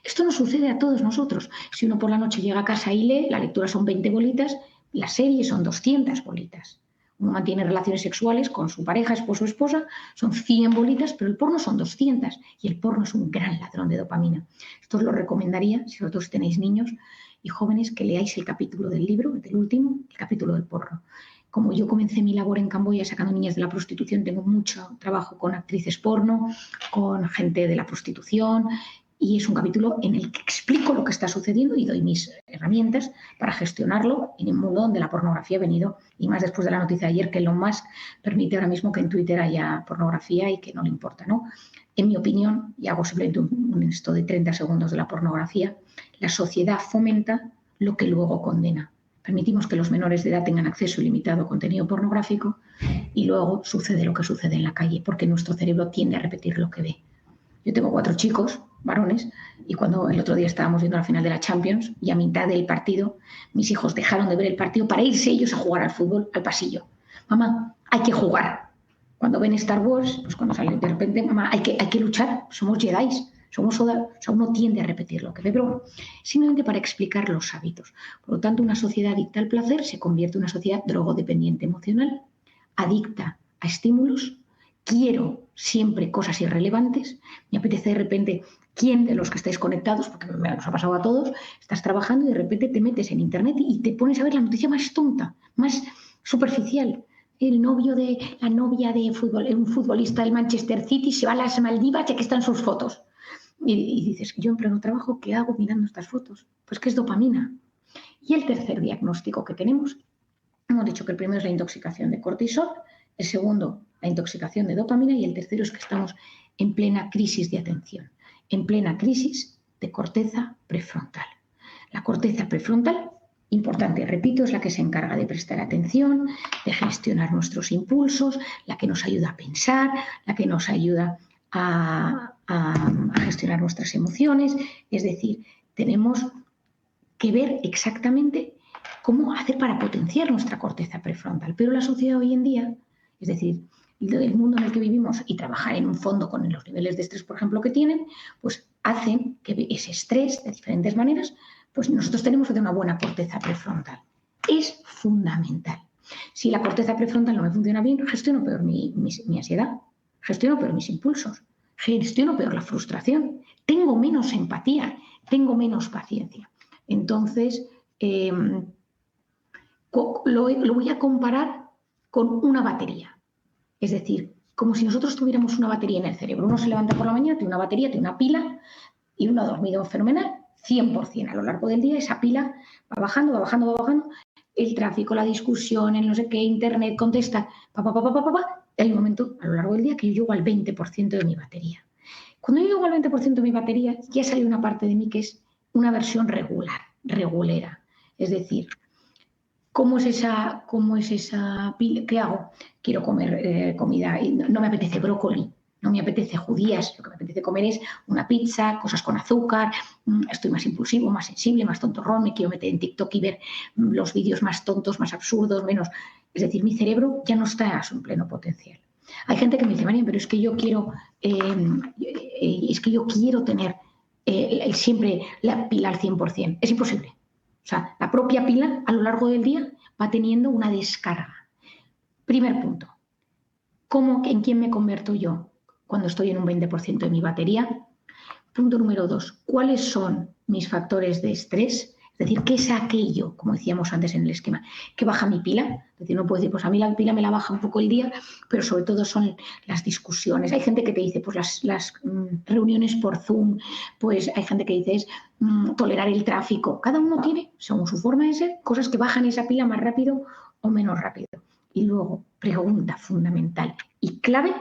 Esto nos sucede a todos nosotros. Si uno por la noche llega a casa y lee, la lectura son 20 bolitas, la serie son 200 bolitas. Uno mantiene relaciones sexuales con su pareja, esposo o esposa, son 100 bolitas, pero el porno son 200 y el porno es un gran ladrón de dopamina. Esto os lo recomendaría, si vosotros tenéis niños y jóvenes, que leáis el capítulo del libro, del último, el capítulo del porno. Como yo comencé mi labor en Camboya sacando niñas de la prostitución, tengo mucho trabajo con actrices porno, con gente de la prostitución, y es un capítulo en el que explico lo que está sucediendo y doy mis herramientas para gestionarlo en un mundo donde la pornografía ha venido, y más después de la noticia de ayer, que Elon Musk permite ahora mismo que en Twitter haya pornografía y que no le importa, ¿no? En mi opinión, y hago simplemente un esto de 30 segundos de la pornografía, la sociedad fomenta lo que luego condena. Permitimos que los menores de edad tengan acceso ilimitado a contenido pornográfico y luego sucede lo que sucede en la calle, porque nuestro cerebro tiende a repetir lo que ve. Yo tengo 4 chicos, varones, y cuando el otro día estábamos viendo la final de la Champions y a mitad del partido, mis hijos dejaron de ver el partido para irse ellos a jugar al fútbol, al pasillo. Mamá, hay que jugar. Cuando ven Star Wars, pues cuando salen de repente, mamá, hay que luchar, somos Jedis, uno tiende a repetir lo que ve, pero simplemente para explicar los hábitos. Por lo tanto, una sociedad adicta al placer se convierte en una sociedad drogodependiente emocional, adicta a estímulos. Quiero siempre cosas irrelevantes, me apetece de repente, ¿quién de los que estáis conectados, porque nos ha pasado a todos, estás trabajando y de repente te metes en internet y te pones a ver la noticia más tonta, más superficial? El novio de la novia de fútbol, un futbolista del Manchester City se va a las Maldivas y aquí están sus fotos. Y dices, yo en pleno trabajo, ¿qué hago mirando estas fotos? Pues que es dopamina. Y el tercer diagnóstico que tenemos, hemos dicho que el primero es la intoxicación de cortisol, el segundo, la intoxicación de dopamina, y el tercero es que estamos en plena crisis de atención, en plena crisis de corteza prefrontal. La corteza prefrontal, importante, repito, es la que se encarga de prestar atención, de gestionar nuestros impulsos, la que nos ayuda a pensar, la que nos ayuda a gestionar nuestras emociones. Es decir, tenemos que ver exactamente cómo hacer para potenciar nuestra corteza prefrontal. Pero la sociedad hoy en día, es decir, el mundo en el que vivimos y trabajar en un fondo con los niveles de estrés, por ejemplo, que tienen, pues hacen que ese estrés, de diferentes maneras, pues nosotros tenemos que tener una buena corteza prefrontal. Es fundamental. Si la corteza prefrontal no me funciona bien, gestiono peor mi ansiedad, gestiono peor mis impulsos, gestiono peor la frustración, tengo menos empatía, tengo menos paciencia. Entonces, lo voy a comparar con una batería. Es decir, como si nosotros tuviéramos una batería en el cerebro. Uno se levanta por la mañana, tiene una batería, tiene una pila, y uno ha dormido fenomenal, 100%. A lo largo del día esa pila va bajando, va bajando, va bajando. El tráfico, la discusión, el no sé qué, internet, contesta, y hay un momento a lo largo del día que yo llego al 20% de mi batería. Cuando yo llego al 20% de mi batería, ya sale una parte de mí que es una versión regulera. Es decir, ¿cómo es esa pila? ¿Qué hago? Quiero comer comida y no me apetece brócoli, no me apetece judías, lo que me apetece comer es una pizza, cosas con azúcar, estoy más impulsivo, más sensible, más tontorrón, me quiero meter en TikTok y ver los vídeos más tontos, más absurdos, menos. Es decir, mi cerebro ya no está a su pleno potencial. Hay gente que me dice, María, pero es que yo quiero tener siempre la pila al 100%. Es imposible. O sea, la propia pila a lo largo del día va teniendo una descarga. Primer punto. ¿En quién me convierto yo cuando estoy en un 20% de mi batería? Punto número 2. ¿Cuáles son mis factores de estrés? Es decir, ¿qué es aquello, como decíamos antes en el esquema, que baja mi pila? Es decir, no puedo decir, pues a mí la pila me la baja un poco el día, pero sobre todo son las discusiones. Hay gente que te dice, pues las reuniones por Zoom, pues hay gente que dice es tolerar el tráfico. Cada uno tiene, según su forma de ser, cosas que bajan esa pila más rápido o menos rápido. Y luego, pregunta fundamental y clave,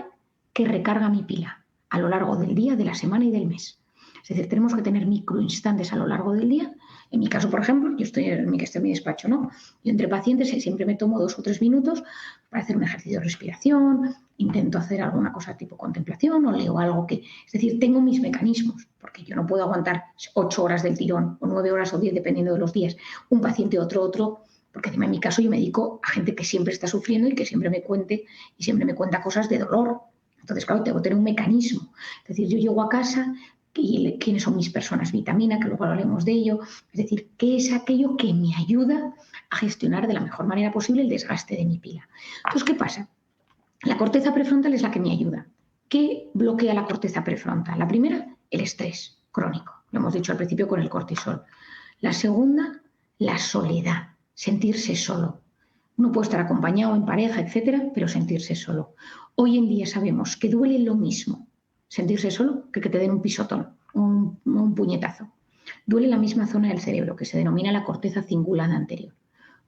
¿qué recarga mi pila a lo largo del día, de la semana y del mes? Es decir, tenemos que tener microinstantes a lo largo del día. En mi caso, por ejemplo, yo estoy en mi despacho, ¿no? Yo entre pacientes siempre me tomo 2 o 3 minutos para hacer un ejercicio de respiración, intento hacer alguna cosa tipo contemplación o leo algo que... Es decir, tengo mis mecanismos, porque yo no puedo aguantar 8 horas del tirón o 9 horas o 10, dependiendo de los días. Un paciente, otro, porque encima en mi caso yo me dedico a gente que siempre está sufriendo y que siempre me cuenta cosas de dolor, Entonces, claro, tengo que tener un mecanismo. Es decir, yo llego a casa y quiénes son mis personas vitamina, que luego hablaremos de ello. Es decir, qué es aquello que me ayuda a gestionar de la mejor manera posible el desgaste de mi pila. Entonces, ¿qué pasa? La corteza prefrontal es la que me ayuda. ¿Qué bloquea la corteza prefrontal? La primera, el estrés crónico. Lo hemos dicho al principio con el cortisol. La segunda, la soledad, sentirse solo. Uno puede estar acompañado en pareja, etcétera, pero sentirse solo. Hoy en día sabemos que duele lo mismo sentirse solo que te den un pisotón, un puñetazo. Duele la misma zona del cerebro, que se denomina la corteza cingulada anterior.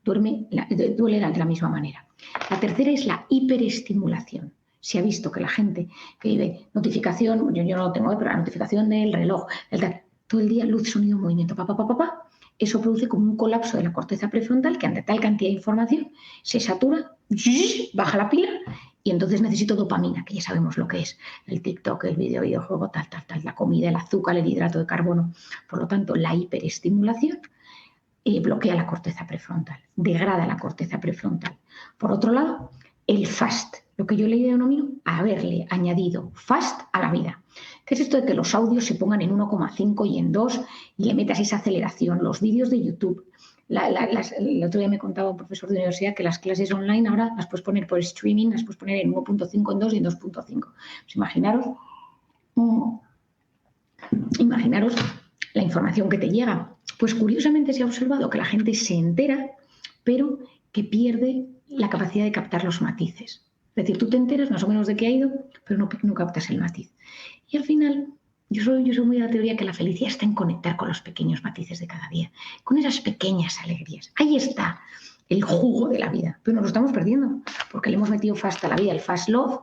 Duele de la misma manera. La tercera es la hiperestimulación. Se ha visto que la gente que vive notificación, yo no lo tengo, pero la notificación del reloj, todo el día luz, sonido, movimiento, eso produce como un colapso de la corteza prefrontal que ante tal cantidad de información se satura, baja la pila y entonces necesito dopamina, que ya sabemos lo que es, el TikTok, el videojuego, la comida, el azúcar, el hidrato de carbono. Por lo tanto, la hiperestimulación bloquea la corteza prefrontal, degrada la corteza prefrontal. Por otro lado, el FAST, lo que yo le denomino haberle añadido FAST a la vida. ¿Qué es esto de que los audios se pongan en 1,5 y en 2 y le metas esa aceleración? Los vídeos de YouTube. El otro día me contaba un profesor de universidad que las clases online ahora las puedes poner por streaming, las puedes poner en 1,5, en 2 y en 2,5. Pues imaginaros la información que te llega. Pues curiosamente se ha observado que la gente se entera, pero que pierde la capacidad de captar los matices. Es decir, tú te enteras más o menos de qué ha ido, pero no captas el matiz. Y al final, yo soy muy de la teoría que la felicidad está en conectar con los pequeños matices de cada día, con esas pequeñas alegrías. Ahí está el jugo de la vida, pero nos lo estamos perdiendo, porque le hemos metido fast a la vida, el fast love,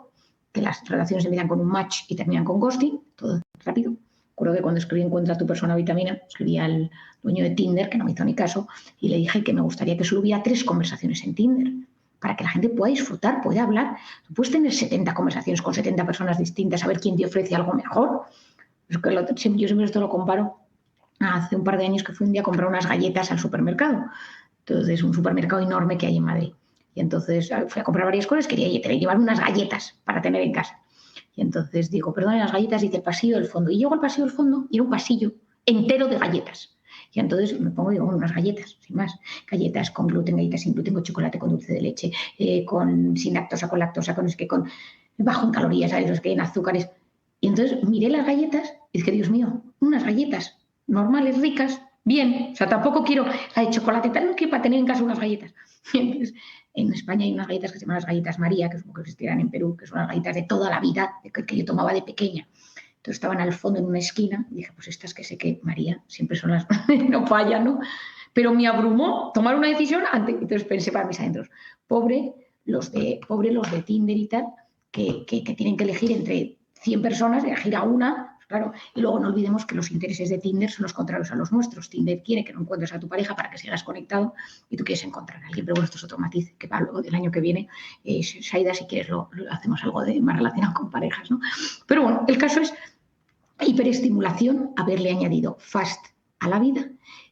que las relaciones empiezan con un match y terminan con ghosting, todo rápido. Recuerdo que cuando escribí Encuentra tu persona vitamina, escribí al dueño de Tinder, que no me hizo ni caso, y le dije que me gustaría que solo hubiera 3 conversaciones en Tinder, para que la gente pueda disfrutar, pueda hablar. Tú puedes tener 70 conversaciones con 70 personas distintas, a ver quién te ofrece algo mejor. Es que yo siempre esto lo comparo. Hace un par de años que fui un día a comprar unas galletas al supermercado. Entonces, un supermercado enorme que hay en Madrid. Y entonces fui a comprar varias cosas, quería llevarme unas galletas para tener en casa. Y entonces digo, perdón, las galletas, dice el pasillo del fondo. Y llego al pasillo del fondo y era un pasillo entero de galletas. Y entonces me pongo, digo, unas galletas, sin más. Galletas con gluten, galletas sin gluten, con chocolate, con dulce de leche, sin lactosa, con bajo en calorías, ¿sabes? Los que en azúcares. Y entonces miré las galletas y dije, Dios mío, unas galletas normales, ricas, bien. O sea, tampoco quiero la de chocolate, tal, no quiero para tener en casa unas galletas. Y entonces, en España hay unas galletas que se llaman las galletas María, que es como que existieran en Perú, que son las galletas de toda la vida, que yo tomaba de pequeña. Entonces estaban al fondo en una esquina y dije, pues estas que sé que María siempre son las... no fallan, ¿no? Pero me abrumó tomar una decisión antes. Entonces pensé para mis adentros, pobre los de Tinder y tal, que tienen que elegir entre 100 personas, elegir a una, claro, y luego no olvidemos que los intereses de Tinder son los contrarios a los nuestros. Tinder quiere que no encuentres a tu pareja para que sigas conectado y tú quieres encontrar a alguien. Pero bueno, esto es otro matiz que para luego del año que viene, Saida, si quieres, lo hacemos algo más relacionado con parejas, ¿no? Pero bueno, el caso es hiperestimulación, haberle añadido fast a la vida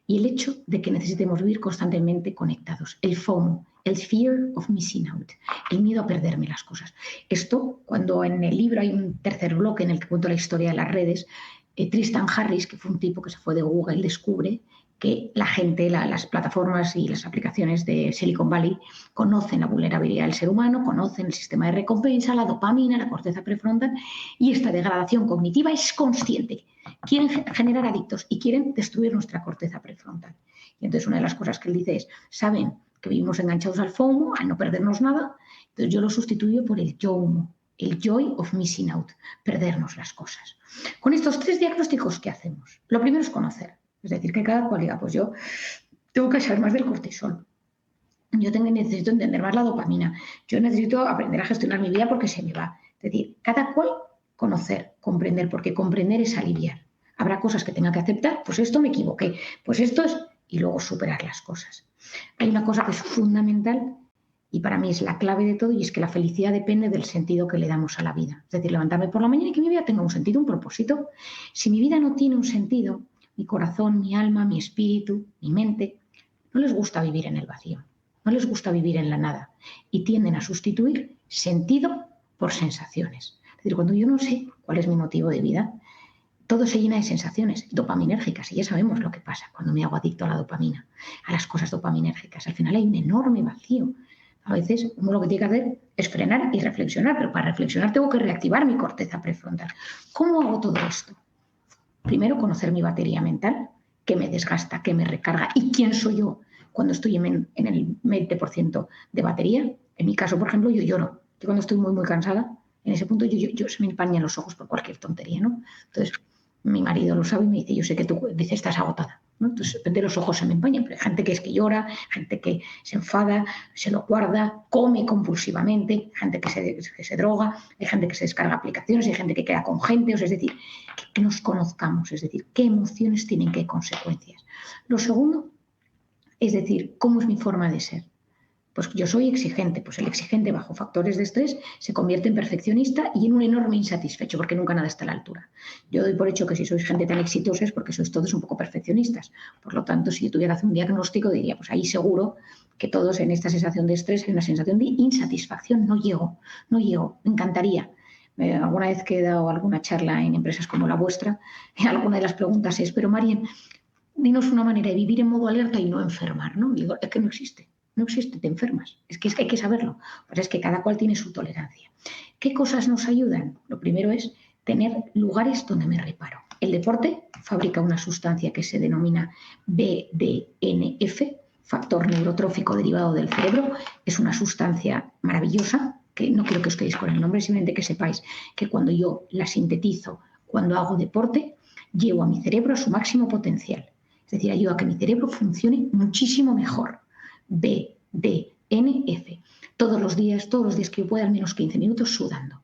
y el hecho de que necesitemos vivir constantemente conectados. El FOMO, el fear of missing out, el miedo a perderme las cosas. Esto, cuando en el libro hay un tercer bloque en el que cuento la historia de las redes, Tristan Harris, que fue un tipo que se fue de Google, descubre que la gente, las plataformas y las aplicaciones de Silicon Valley conocen la vulnerabilidad del ser humano, conocen el sistema de recompensa, la dopamina, la corteza prefrontal, y esta degradación cognitiva es consciente. Quieren generar adictos y quieren destruir nuestra corteza prefrontal. Y entonces una de las cosas que él dice es, saben que vivimos enganchados al FOMO, a no perdernos nada, entonces yo lo sustituyo por el YOMO, el Joy of Missing Out, perdernos las cosas. Con estos 3 diagnósticos, ¿qué hacemos? Lo primero es conocer. Es decir, que cada cual diga, pues yo tengo que saber más del cortisol. Yo necesito entender más la dopamina. Yo necesito aprender a gestionar mi vida porque se me va. Es decir, cada cual conocer, comprender, porque comprender es aliviar. Habrá cosas que tenga que aceptar, pues esto me equivoqué, pues esto es... y luego superar las cosas. Hay una cosa que es fundamental y para mí es la clave de todo y es que la felicidad depende del sentido que le damos a la vida. Es decir, levantarme por la mañana y que mi vida tenga un sentido, un propósito. Si mi vida no tiene un sentido, mi corazón, mi alma, mi espíritu, mi mente, no les gusta vivir en el vacío, no les gusta vivir en la nada y tienden a sustituir sentido por sensaciones. Es decir, cuando yo no sé cuál es mi motivo de vida, todo se llena de sensaciones dopaminérgicas y ya sabemos lo que pasa cuando me hago adicto a la dopamina, a las cosas dopaminérgicas. Al final hay un enorme vacío. A veces uno lo que tiene que hacer es frenar y reflexionar, pero para reflexionar tengo que reactivar mi corteza prefrontal. ¿Cómo hago todo esto? Primero, conocer mi batería mental, qué me desgasta, qué me recarga y quién soy yo cuando estoy en el 20% de batería. En mi caso, por ejemplo, yo lloro. Yo cuando estoy muy, muy cansada, en ese punto yo se me empañan los ojos por cualquier tontería, ¿no? Entonces, mi marido lo sabe y me dice, yo sé que tú, dice, estás agotada, ¿no? Entonces, de repente los ojos se me empañan, pero hay gente que es que llora, gente que se enfada, se lo guarda, come compulsivamente, gente que se droga, hay gente que se descarga aplicaciones, hay gente que queda con gente, o sea, es decir, que nos conozcamos, es decir, qué emociones tienen qué consecuencias. Lo segundo es decir, ¿cómo es mi forma de ser? Pues yo soy exigente, pues el exigente bajo factores de estrés se convierte en perfeccionista y en un enorme insatisfecho porque nunca nada está a la altura. Yo doy por hecho que si sois gente tan exitosa es porque sois todos un poco perfeccionistas. Por lo tanto, si yo tuviera que hacer un diagnóstico diría, pues ahí seguro que todos en esta sensación de estrés hay una sensación de insatisfacción. No llego, me encantaría. Alguna vez que he dado alguna charla en empresas como la vuestra, alguna de las preguntas es, pero Marien, dinos una manera de vivir en modo alerta y no enfermar, ¿no? Digo, es que no existe. No existe, te enfermas. Es que hay que saberlo. Pues es que cada cual tiene su tolerancia. ¿Qué cosas nos ayudan? Lo primero es tener lugares donde me reparo. El deporte fabrica una sustancia que se denomina BDNF, factor neurotrófico derivado del cerebro. Es una sustancia maravillosa, que no quiero que os quedéis con el nombre, simplemente que sepáis que cuando yo la sintetizo, cuando hago deporte, llevo a mi cerebro a su máximo potencial. Es decir, ayuda a que mi cerebro funcione muchísimo mejor. BDNF. Todos los días que yo pueda, al menos 15 minutos sudando.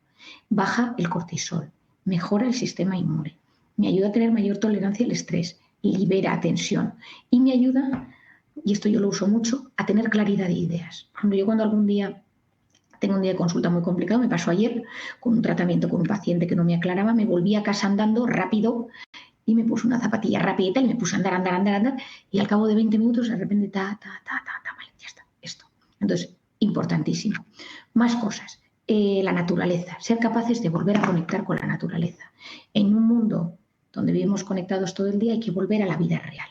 Baja el cortisol, mejora el sistema inmune, me ayuda a tener mayor tolerancia al estrés, libera tensión y me ayuda, y esto yo lo uso mucho, a tener claridad de ideas. Por ejemplo, yo cuando algún día tengo un día de consulta muy complicado, me pasó ayer con un tratamiento con un paciente que no me aclaraba, me volví a casa andando rápido y me puse una zapatilla rapidita y me puse a andar y al cabo de 20 minutos de repente vale, ya está, esto. Entonces, importantísimo. Más cosas. La naturaleza, ser capaces de volver a conectar con la naturaleza. En un mundo donde vivimos conectados todo el día hay que volver a la vida real,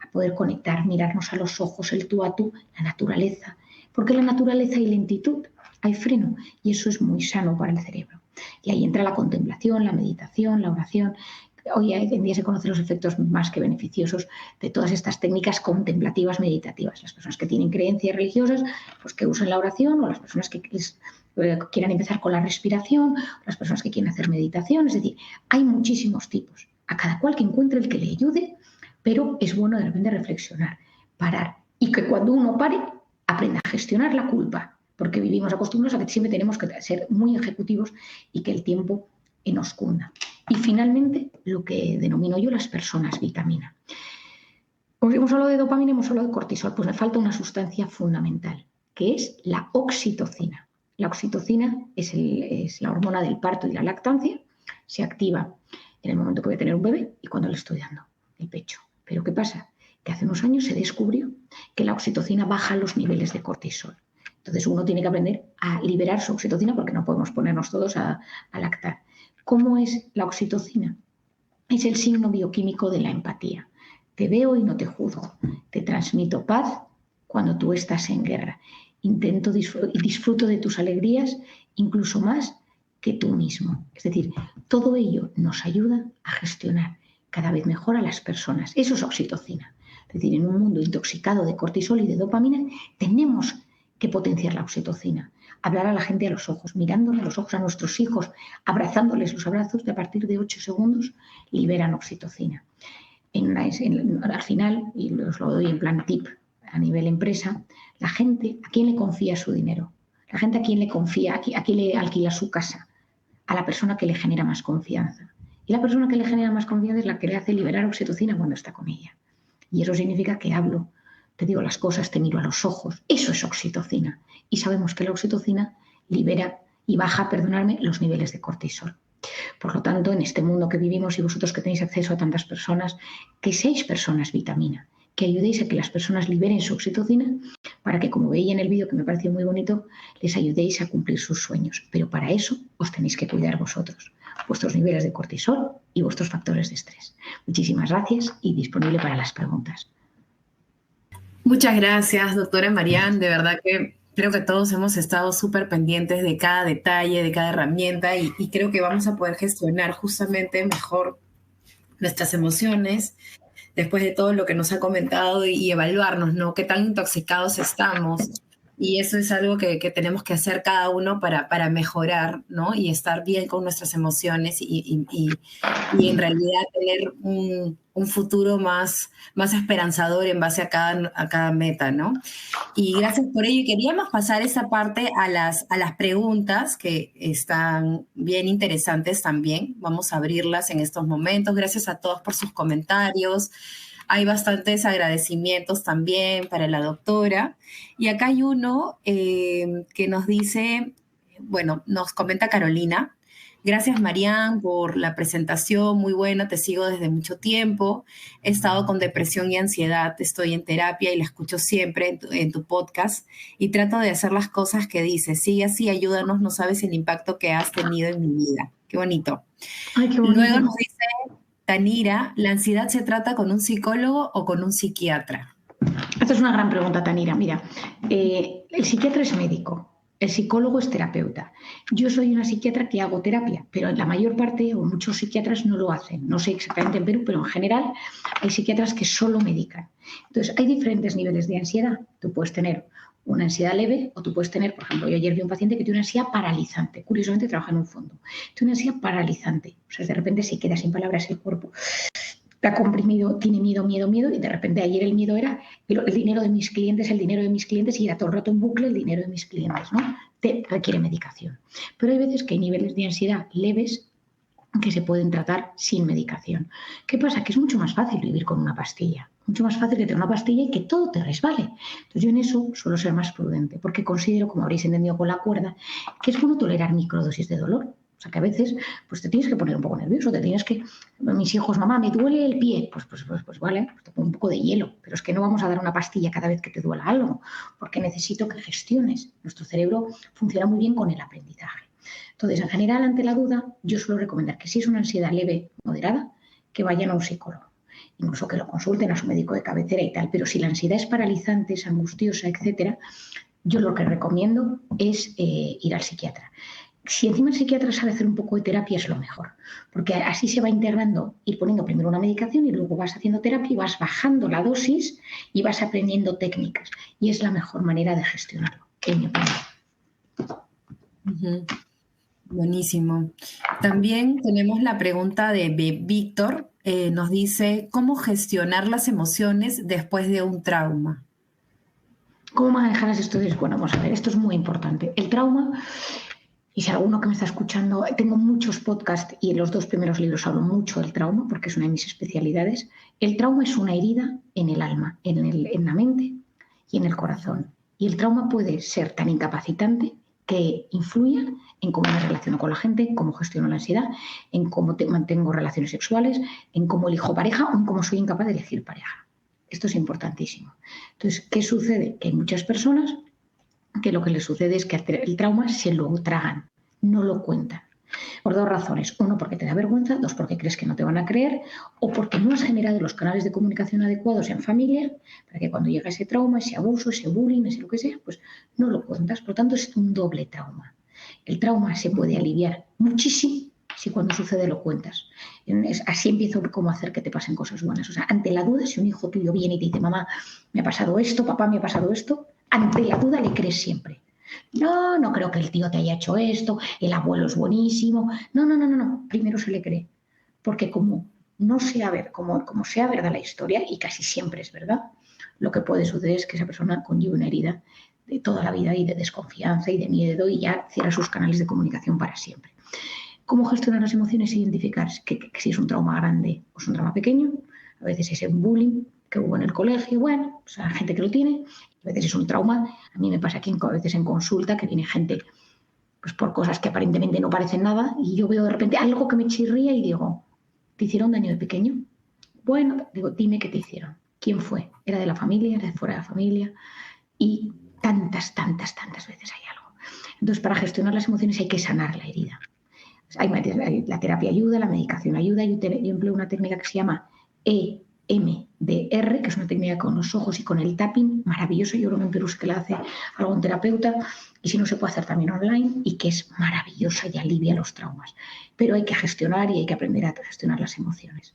a poder conectar, mirarnos a los ojos, el tú a tú, la naturaleza. Porque en la naturaleza hay lentitud, hay freno y eso es muy sano para el cerebro. Y ahí entra la contemplación, la meditación, la oración. Hoy en día se conocen los efectos más que beneficiosos de todas estas técnicas contemplativas meditativas. Las personas que tienen creencias religiosas, pues que usan la oración, o las personas que quieran empezar con la respiración, o las personas que quieren hacer meditación. Es decir, hay muchísimos tipos. A cada cual que encuentre el que le ayude, pero es bueno de repente reflexionar, parar. Y que cuando uno pare, aprenda a gestionar la culpa, porque vivimos acostumbrados a que siempre tenemos que ser muy ejecutivos y que el tiempo nos cunda. Y finalmente, lo que denomino yo las personas vitamina. Hemos hablado de dopamina, hemos hablado de cortisol, pues me falta una sustancia fundamental, que es la oxitocina. La oxitocina es la hormona del parto y la lactancia, se activa en el momento que voy a tener un bebé y cuando le estoy dando el pecho. Pero ¿qué pasa? Que hace unos años se descubrió que la oxitocina baja los niveles de cortisol. Entonces uno tiene que aprender a liberar su oxitocina porque no podemos ponernos todos a lactar. ¿Cómo es la oxitocina? Es el signo bioquímico de la empatía. Te veo y no te juzgo. Te transmito paz cuando tú estás en guerra. Intento y disfruto de tus alegrías incluso más que tú mismo. Es decir, todo ello nos ayuda a gestionar cada vez mejor a las personas. Eso es oxitocina. Es decir, en un mundo intoxicado de cortisol y de dopamina, tenemos que potenciar la oxitocina. Hablar a la gente a los ojos, mirándole a los ojos a nuestros hijos, abrazándoles los abrazos de a partir de 8 segundos, liberan oxitocina. Al final, y os lo doy en plan tip a nivel empresa, la gente, ¿a quién le confía su dinero? La gente a quién le confía, a quién le alquila su casa, a la persona que le genera más confianza. Y la persona que le genera más confianza es la que le hace liberar oxitocina cuando está con ella. Y eso significa que hablo, te digo las cosas, te miro a los ojos. Eso es oxitocina. Y sabemos que la oxitocina libera y baja, perdonadme, los niveles de cortisol. Por lo tanto, en este mundo que vivimos y vosotros que tenéis acceso a tantas personas, que seáis personas vitamina, que ayudéis a que las personas liberen su oxitocina para que, como veía en el vídeo que me pareció muy bonito, les ayudéis a cumplir sus sueños. Pero para eso os tenéis que cuidar vosotros, vuestros niveles de cortisol y vuestros factores de estrés. Muchísimas gracias y disponible para las preguntas. Muchas gracias, doctora Marianne. De verdad que creo que todos hemos estado súper pendientes de cada detalle, de cada herramienta y creo que vamos a poder gestionar justamente mejor nuestras emociones después de todo lo que nos ha comentado y evaluarnos, ¿no? Qué tan intoxicados estamos. Y eso es algo que tenemos que hacer cada uno para mejorar, ¿no? Y estar bien con nuestras emociones y en realidad tener un futuro más esperanzador en base a cada meta, ¿no? Y gracias por ello. Y queríamos pasar esa parte a las preguntas que están bien interesantes también. Vamos a abrirlas en estos momentos. Gracias a todos por sus comentarios. Hay bastantes agradecimientos también para la doctora. Y acá hay uno que nos dice, bueno, nos comenta Carolina. Gracias, Marianne, por la presentación, muy buena, te sigo desde mucho tiempo. He estado con depresión y ansiedad, estoy en terapia y la escucho siempre en tu podcast y trato de hacer las cosas que dices. Sigue así, ayúdanos, no sabes el impacto que has tenido en mi vida. Qué bonito. Ay, qué bonito. Luego nos dice Tanira, ¿la ansiedad se trata con un psicólogo o con un psiquiatra? Esta es una gran pregunta, Tanira. Mira, el psiquiatra es médico. El psicólogo es terapeuta. Yo soy una psiquiatra que hago terapia, pero la mayor parte o muchos psiquiatras no lo hacen. No sé exactamente en Perú, pero en general hay psiquiatras que solo medican. Entonces, hay diferentes niveles de ansiedad. Tú puedes tener una ansiedad leve o tú puedes tener, por ejemplo, yo ayer vi un paciente que tiene una ansiedad paralizante. Curiosamente trabaja en un fondo. Tiene una ansiedad paralizante. O sea, de repente se queda sin palabras el cuerpo. Está comprimido, tiene miedo, y de repente ayer el miedo era el dinero de mis clientes, y era todo el rato en bucle el dinero de mis clientes, ¿no? Te requiere medicación. Pero hay veces que hay niveles de ansiedad leves que se pueden tratar sin medicación. ¿Qué pasa? Que es mucho más fácil vivir con una pastilla, mucho más fácil que tener una pastilla y que todo te resbale. Entonces yo en eso suelo ser más prudente, porque considero, como habréis entendido con la cuerda, que es bueno tolerar microdosis de dolor. O sea, que a veces pues te tienes que poner un poco nervioso, te tienes que... Mis hijos, mamá, me duele el pie. Pues vale, pues te pongo un poco de hielo. Pero es que no vamos a dar una pastilla cada vez que te duela algo, porque necesito que gestiones. Nuestro cerebro funciona muy bien con el aprendizaje. Entonces, en general, ante la duda, yo suelo recomendar que si es una ansiedad leve, moderada, que vayan a un psicólogo. Incluso que lo consulten a su médico de cabecera y tal. Pero si la ansiedad es paralizante, es angustiosa, etcétera, yo lo que recomiendo es ir al psiquiatra. Si encima el psiquiatra sabe hacer un poco de terapia es lo mejor, porque así se va integrando, ir poniendo primero una medicación y luego vas haciendo terapia y vas bajando la dosis y vas aprendiendo técnicas. Y es la mejor manera de gestionarlo, en mi opinión. Uh-huh. Buenísimo. También tenemos la pregunta de Víctor. Nos dice, ¿cómo gestionar las emociones después de un trauma? ¿Cómo manejar las historias? Bueno, vamos a ver, esto es muy importante. El trauma... Y si alguno que me está escuchando, tengo muchos podcasts y en los 2 primeros libros hablo mucho del trauma porque es una de mis especialidades. El trauma es una herida en el alma, en la mente y en el corazón. Y el trauma puede ser tan incapacitante que influya en cómo me relaciono con la gente, en cómo gestiono la ansiedad, en cómo mantengo relaciones sexuales, en cómo elijo pareja o en cómo soy incapaz de elegir pareja. Esto es importantísimo. Entonces, ¿qué sucede? Que hay muchas personas que lo que les sucede es que el trauma se lo tragan, no lo cuentan. Por 2 razones. 1, porque te da vergüenza. 2, porque crees que no te van a creer. O porque no has generado los canales de comunicación adecuados en familia para que cuando llegue ese trauma, ese abuso, ese bullying, ese lo que sea, pues no lo cuentas. Por lo tanto, es un doble trauma. El trauma se puede aliviar muchísimo si cuando sucede lo cuentas. Así empiezo cómo hacer que te pasen cosas buenas. O sea, ante la duda, si un hijo tuyo viene y te dice, mamá, me ha pasado esto, papá, me ha pasado esto, ante la duda le crees siempre. No, no creo que el tío te haya hecho esto, el abuelo es buenísimo. No. Primero se le cree. Porque como no sea como sea verdad la historia, y casi siempre es verdad, lo que puede suceder es que esa persona conlleve una herida de toda la vida y de desconfianza y de miedo y ya cierra sus canales de comunicación para siempre. ¿Cómo gestionar las emociones? Identificar que si es un trauma grande o es un trauma pequeño. A veces es un bullying que hubo en el colegio, bueno, pues hay gente que lo tiene. A veces es un trauma. A mí me pasa aquí a veces en consulta que viene gente pues por cosas que aparentemente no parecen nada y yo veo de repente algo que me chirría y digo, ¿te hicieron daño de pequeño? Bueno, digo, dime qué te hicieron. quién fue. ¿Era de la familia? ¿Era de fuera de la familia? Y tantas veces hay algo. Entonces, para gestionar las emociones hay que sanar la herida. La terapia ayuda, la medicación ayuda. Yo empleo una técnica que se llama EMDR, que es una técnica con los ojos y con el tapping, maravillosa. Yo creo que en Perú es que la hace algún terapeuta, y si no se puede hacer también online, y que es maravillosa y alivia los traumas. Pero hay que gestionar y hay que aprender a gestionar las emociones.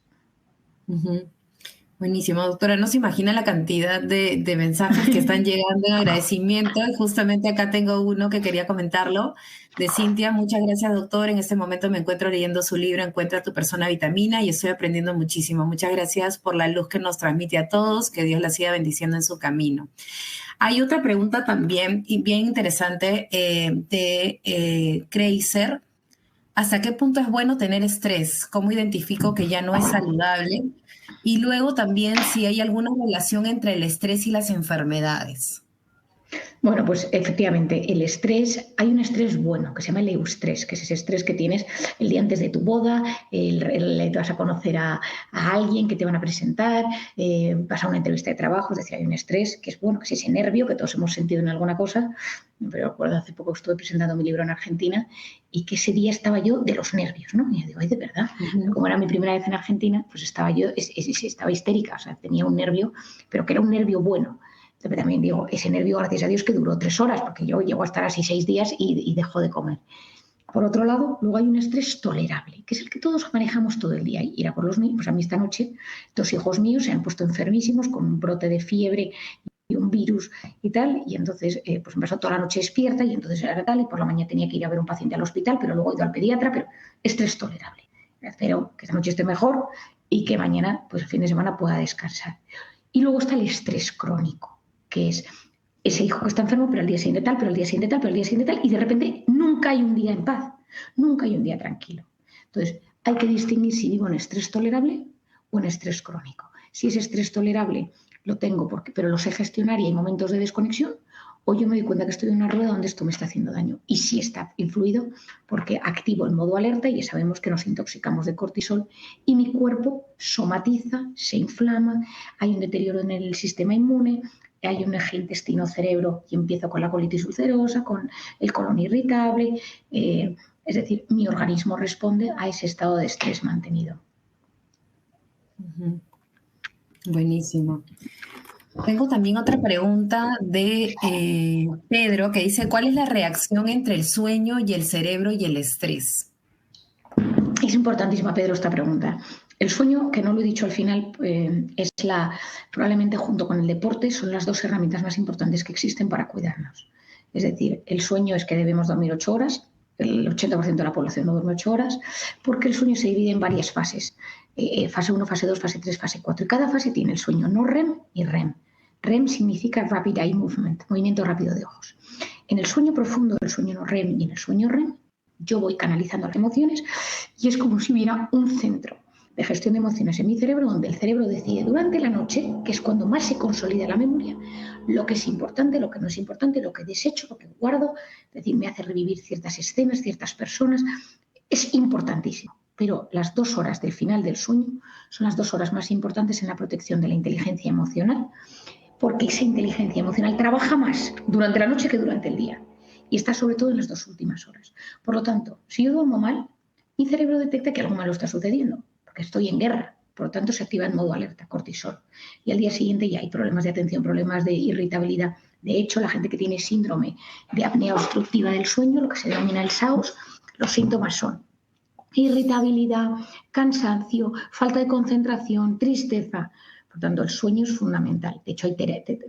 Buenísimo, doctora. No se imagina la cantidad de mensajes que están llegando en agradecimiento. Y justamente acá tengo uno que quería comentarlo, de Cintia. Muchas gracias, doctor. En este momento me encuentro leyendo su libro Encuentra tu persona vitamina y estoy aprendiendo muchísimo. Muchas gracias por la luz que nos transmite a todos. Que Dios la siga bendiciendo en su camino. Hay otra pregunta también y bien interesante de Kreiser. ¿Hasta qué punto es bueno tener estrés? ¿Cómo identifico que ya no es saludable? Y luego también si hay alguna relación entre el estrés y las enfermedades. Bueno, pues efectivamente, el estrés, hay un estrés bueno que se llama el eustrés, que es ese estrés que tienes el día antes de tu boda, te vas a conocer a alguien que te van a presentar, vas a una entrevista de trabajo, es decir, hay un estrés que es bueno, que es ese nervio que todos hemos sentido en alguna cosa. Pero recuerdo hace poco estuve presentando mi libro en Argentina y que ese día estaba yo de los nervios, ¿no? Y yo digo, ay, de verdad, como era mi primera vez en Argentina, pues estaba yo, estaba histérica, o sea, tenía un nervio, pero que era un nervio bueno. Pero también digo, ese nervio, gracias a Dios, que duró 3 horas, porque yo llego a estar así 6 días y dejo de comer. Por otro lado, luego hay un estrés tolerable, que es el que todos manejamos todo el día. Ir a por los niños, pues a mí esta noche 2 hijos míos se han puesto enfermísimos con un brote de fiebre y un virus y tal, y entonces pues me pasó toda la noche despierta y entonces era tal, y por la mañana tenía que ir a ver a un paciente al hospital, pero luego he ido al pediatra, pero estrés tolerable. Espero que esta noche esté mejor y que mañana, pues el fin de semana, pueda descansar. Y luego está el estrés crónico, que es ese hijo que está enfermo, pero al día siguiente tal, pero al día siguiente tal, pero al día siguiente tal, y de repente nunca hay un día en paz, nunca hay un día tranquilo. Entonces, hay que distinguir si vivo en estrés tolerable o en estrés crónico. Si es estrés tolerable, lo tengo, pero lo sé gestionar y hay momentos de desconexión, o yo me doy cuenta que estoy en una rueda donde esto me está haciendo daño. Y sí está influido porque activo el modo alerta y ya sabemos que nos intoxicamos de cortisol y mi cuerpo somatiza, se inflama, hay un deterioro en el sistema inmune, hay un eje intestino-cerebro y empiezo con la colitis ulcerosa, con el colon irritable. Es decir, mi organismo responde a ese estado de estrés mantenido. Buenísimo. Tengo también otra pregunta de Pedro que dice, ¿cuál es la reacción entre el sueño y el cerebro y el estrés? Es importantísima, Pedro, esta pregunta. El sueño, que no lo he dicho al final, es probablemente junto con el deporte, son las 2 herramientas más importantes que existen para cuidarnos. Es decir, el sueño es que debemos dormir 8 horas, el 80% de la población no duerme 8 horas, porque el sueño se divide en varias fases. Fase 1, fase 2, fase 3, fase 4. Y cada fase tiene el sueño no REM y REM. REM significa Rapid Eye Movement, movimiento rápido de ojos. En el sueño profundo, el sueño no REM y en el sueño REM, yo voy canalizando las emociones y es como si hubiera un centro de gestión de emociones en mi cerebro donde el cerebro decide durante la noche, que es cuando más se consolida la memoria, lo que es importante, lo que no es importante, lo que desecho, lo que guardo, es decir, me hace revivir ciertas escenas, ciertas personas. Es importantísimo, pero las 2 horas del final del sueño son las 2 horas más importantes en la protección de la inteligencia emocional, porque esa inteligencia emocional trabaja más durante la noche que durante el día. Y está sobre todo en las 2 últimas horas. Por lo tanto, si yo duermo mal, mi cerebro detecta que algo malo está sucediendo, porque estoy en guerra. Por lo tanto, se activa en modo alerta, cortisol. Y al día siguiente ya hay problemas de atención, problemas de irritabilidad. De hecho, la gente que tiene síndrome de apnea obstructiva del sueño, lo que se denomina el SAOS, los síntomas son irritabilidad, cansancio, falta de concentración, tristeza. Por tanto, el sueño es fundamental. De hecho, hay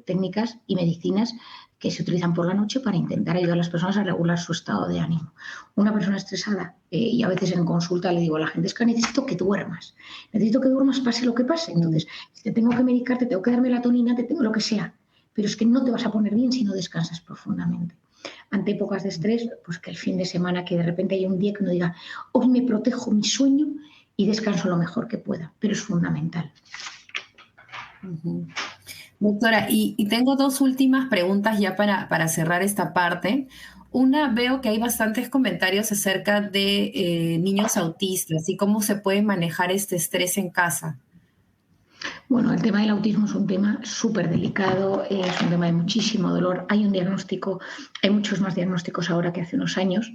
técnicas y medicinas que se utilizan por la noche para intentar ayudar a las personas a regular su estado de ánimo. Una persona estresada, y a veces en consulta le digo a la gente, es que necesito que duermas pase lo que pase. Entonces, si te tengo que medicar, te tengo que dar melatonina, te tengo lo que sea, pero es que no te vas a poner bien si no descansas profundamente. Ante épocas de estrés, pues que el fin de semana, que de repente haya un día que uno diga, hoy me protejo mi sueño y descanso lo mejor que pueda, pero es fundamental. Doctora, y tengo 2 últimas preguntas ya para cerrar esta parte. Una, veo que hay bastantes comentarios acerca de niños autistas y cómo se puede manejar este estrés en casa. Bueno, el tema del autismo es un tema súper delicado, es un tema de muchísimo dolor. Hay un diagnóstico, hay muchos más diagnósticos ahora que hace unos años.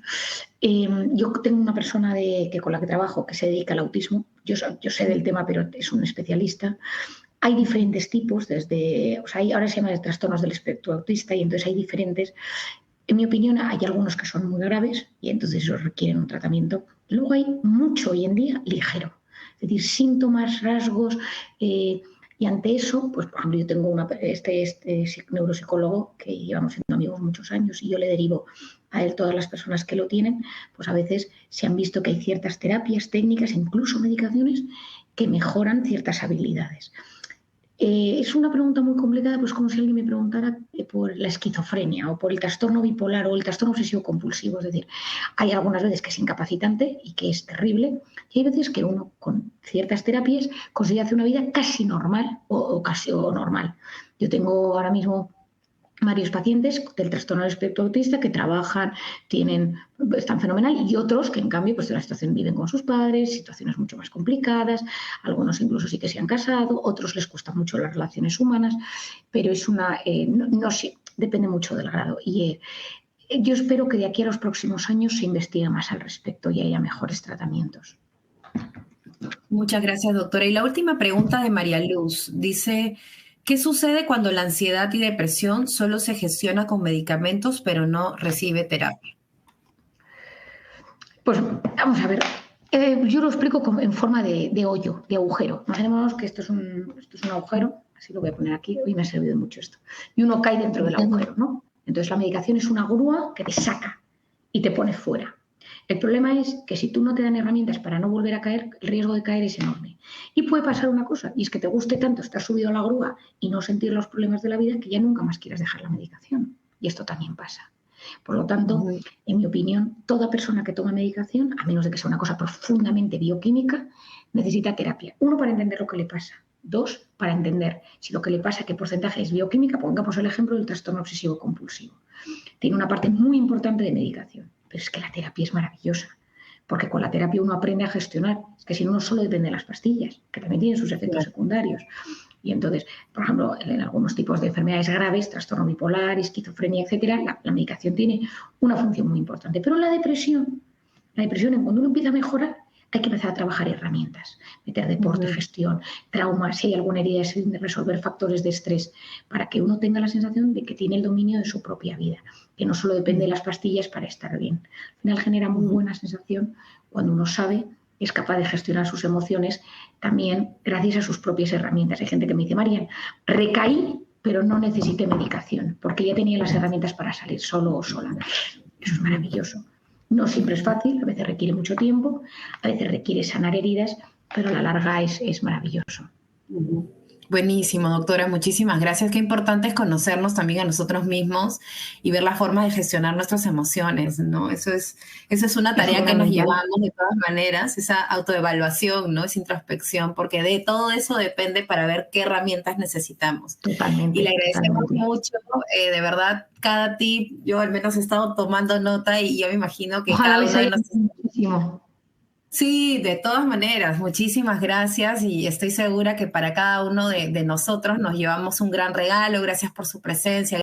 Yo tengo una persona con la que trabajo que se dedica al autismo. Yo sé del tema, pero es un especialista. Hay diferentes tipos, ahora se llama trastornos del espectro autista y entonces hay diferentes. En mi opinión, hay algunos que son muy graves y entonces esos requieren un tratamiento. Luego hay mucho hoy en día ligero, es decir, síntomas, rasgos, y ante eso, pues por ejemplo, yo tengo este neuropsicólogo que llevamos siendo amigos muchos años y yo le derivo a él todas las personas que lo tienen, pues a veces se han visto que hay ciertas terapias, técnicas, incluso medicaciones que mejoran ciertas habilidades. Es una pregunta muy complicada, pues como si alguien me preguntara por la esquizofrenia o por el trastorno bipolar o el trastorno obsesivo compulsivo. Es decir, hay algunas veces que es incapacitante y que es terrible y hay veces que uno con ciertas terapias consigue hacer una vida casi normal o casi normal. Yo tengo ahora mismo varios pacientes del trastorno del espectro autista que trabajan, están fenomenal, y otros que en cambio pues la situación viven con sus padres, situaciones mucho más complicadas, algunos incluso sí que se han casado, otros les cuesta mucho las relaciones humanas, pero no sé, depende mucho del grado. Y yo espero que de aquí a los próximos años se investigue más al respecto y haya mejores tratamientos. Muchas gracias, doctora. Y la última pregunta de María Luz dice, ¿qué sucede cuando la ansiedad y depresión solo se gestiona con medicamentos pero no recibe terapia? Pues vamos a ver, yo lo explico en forma de hoyo, de agujero. Imaginémonos que esto es un agujero, así lo voy a poner aquí, hoy me ha servido mucho esto. Y uno cae dentro del agujero, ¿no? Entonces la medicación es una grúa que te saca y te pone fuera. El problema es que si tú no te dan herramientas para no volver a caer, el riesgo de caer es enorme. Y puede pasar una cosa, y es que te guste tanto estar subido a la grúa y no sentir los problemas de la vida que ya nunca más quieras dejar la medicación. Y esto también pasa. Por lo tanto, en mi opinión, toda persona que toma medicación, a menos de que sea una cosa profundamente bioquímica, necesita terapia. Uno, para entender lo que le pasa. Dos, para entender si lo que le pasa, qué porcentaje es bioquímica. Pongamos el ejemplo del trastorno obsesivo compulsivo. Tiene una parte muy importante de medicación, pero es que la terapia es maravillosa, porque con la terapia uno aprende a gestionar. Es que si no, no solo depende de las pastillas, que también tienen sus efectos secundarios. Y entonces, por ejemplo, en algunos tipos de enfermedades graves, trastorno bipolar, esquizofrenia, etcétera, la medicación tiene una función muy importante. Pero la depresión, cuando uno empieza a mejorar, hay que empezar a trabajar herramientas, meter deporte, gestión, trauma, si hay alguna herida, resolver factores de estrés, para que uno tenga la sensación de que tiene el dominio de su propia vida, que no solo depende de las pastillas para estar bien. Al final genera muy buena sensación cuando uno sabe, es capaz de gestionar sus emociones también gracias a sus propias herramientas. Hay gente que me dice, Marian, recaí, pero no necesité medicación, porque ya tenía las herramientas para salir solo o sola. Eso es maravilloso. No siempre es fácil, a veces requiere mucho tiempo, a veces requiere sanar heridas, pero a la larga es maravilloso. Buenísimo, doctora, muchísimas gracias. Qué importante es conocernos también a nosotros mismos y ver la forma de gestionar nuestras emociones, ¿no? Eso es una tarea que nos llevamos de todas maneras, esa autoevaluación, ¿no? Esa introspección, porque de todo eso depende para ver qué herramientas necesitamos. Totalmente. Y le agradecemos mucho, de verdad, cada tip, yo al menos he estado tomando nota y yo me imagino que ojalá cada les uno de haya nosotros... muchísimo. Sí, de todas maneras, muchísimas gracias y estoy segura que para cada uno de nosotros nos llevamos un gran regalo. Gracias por su presencia.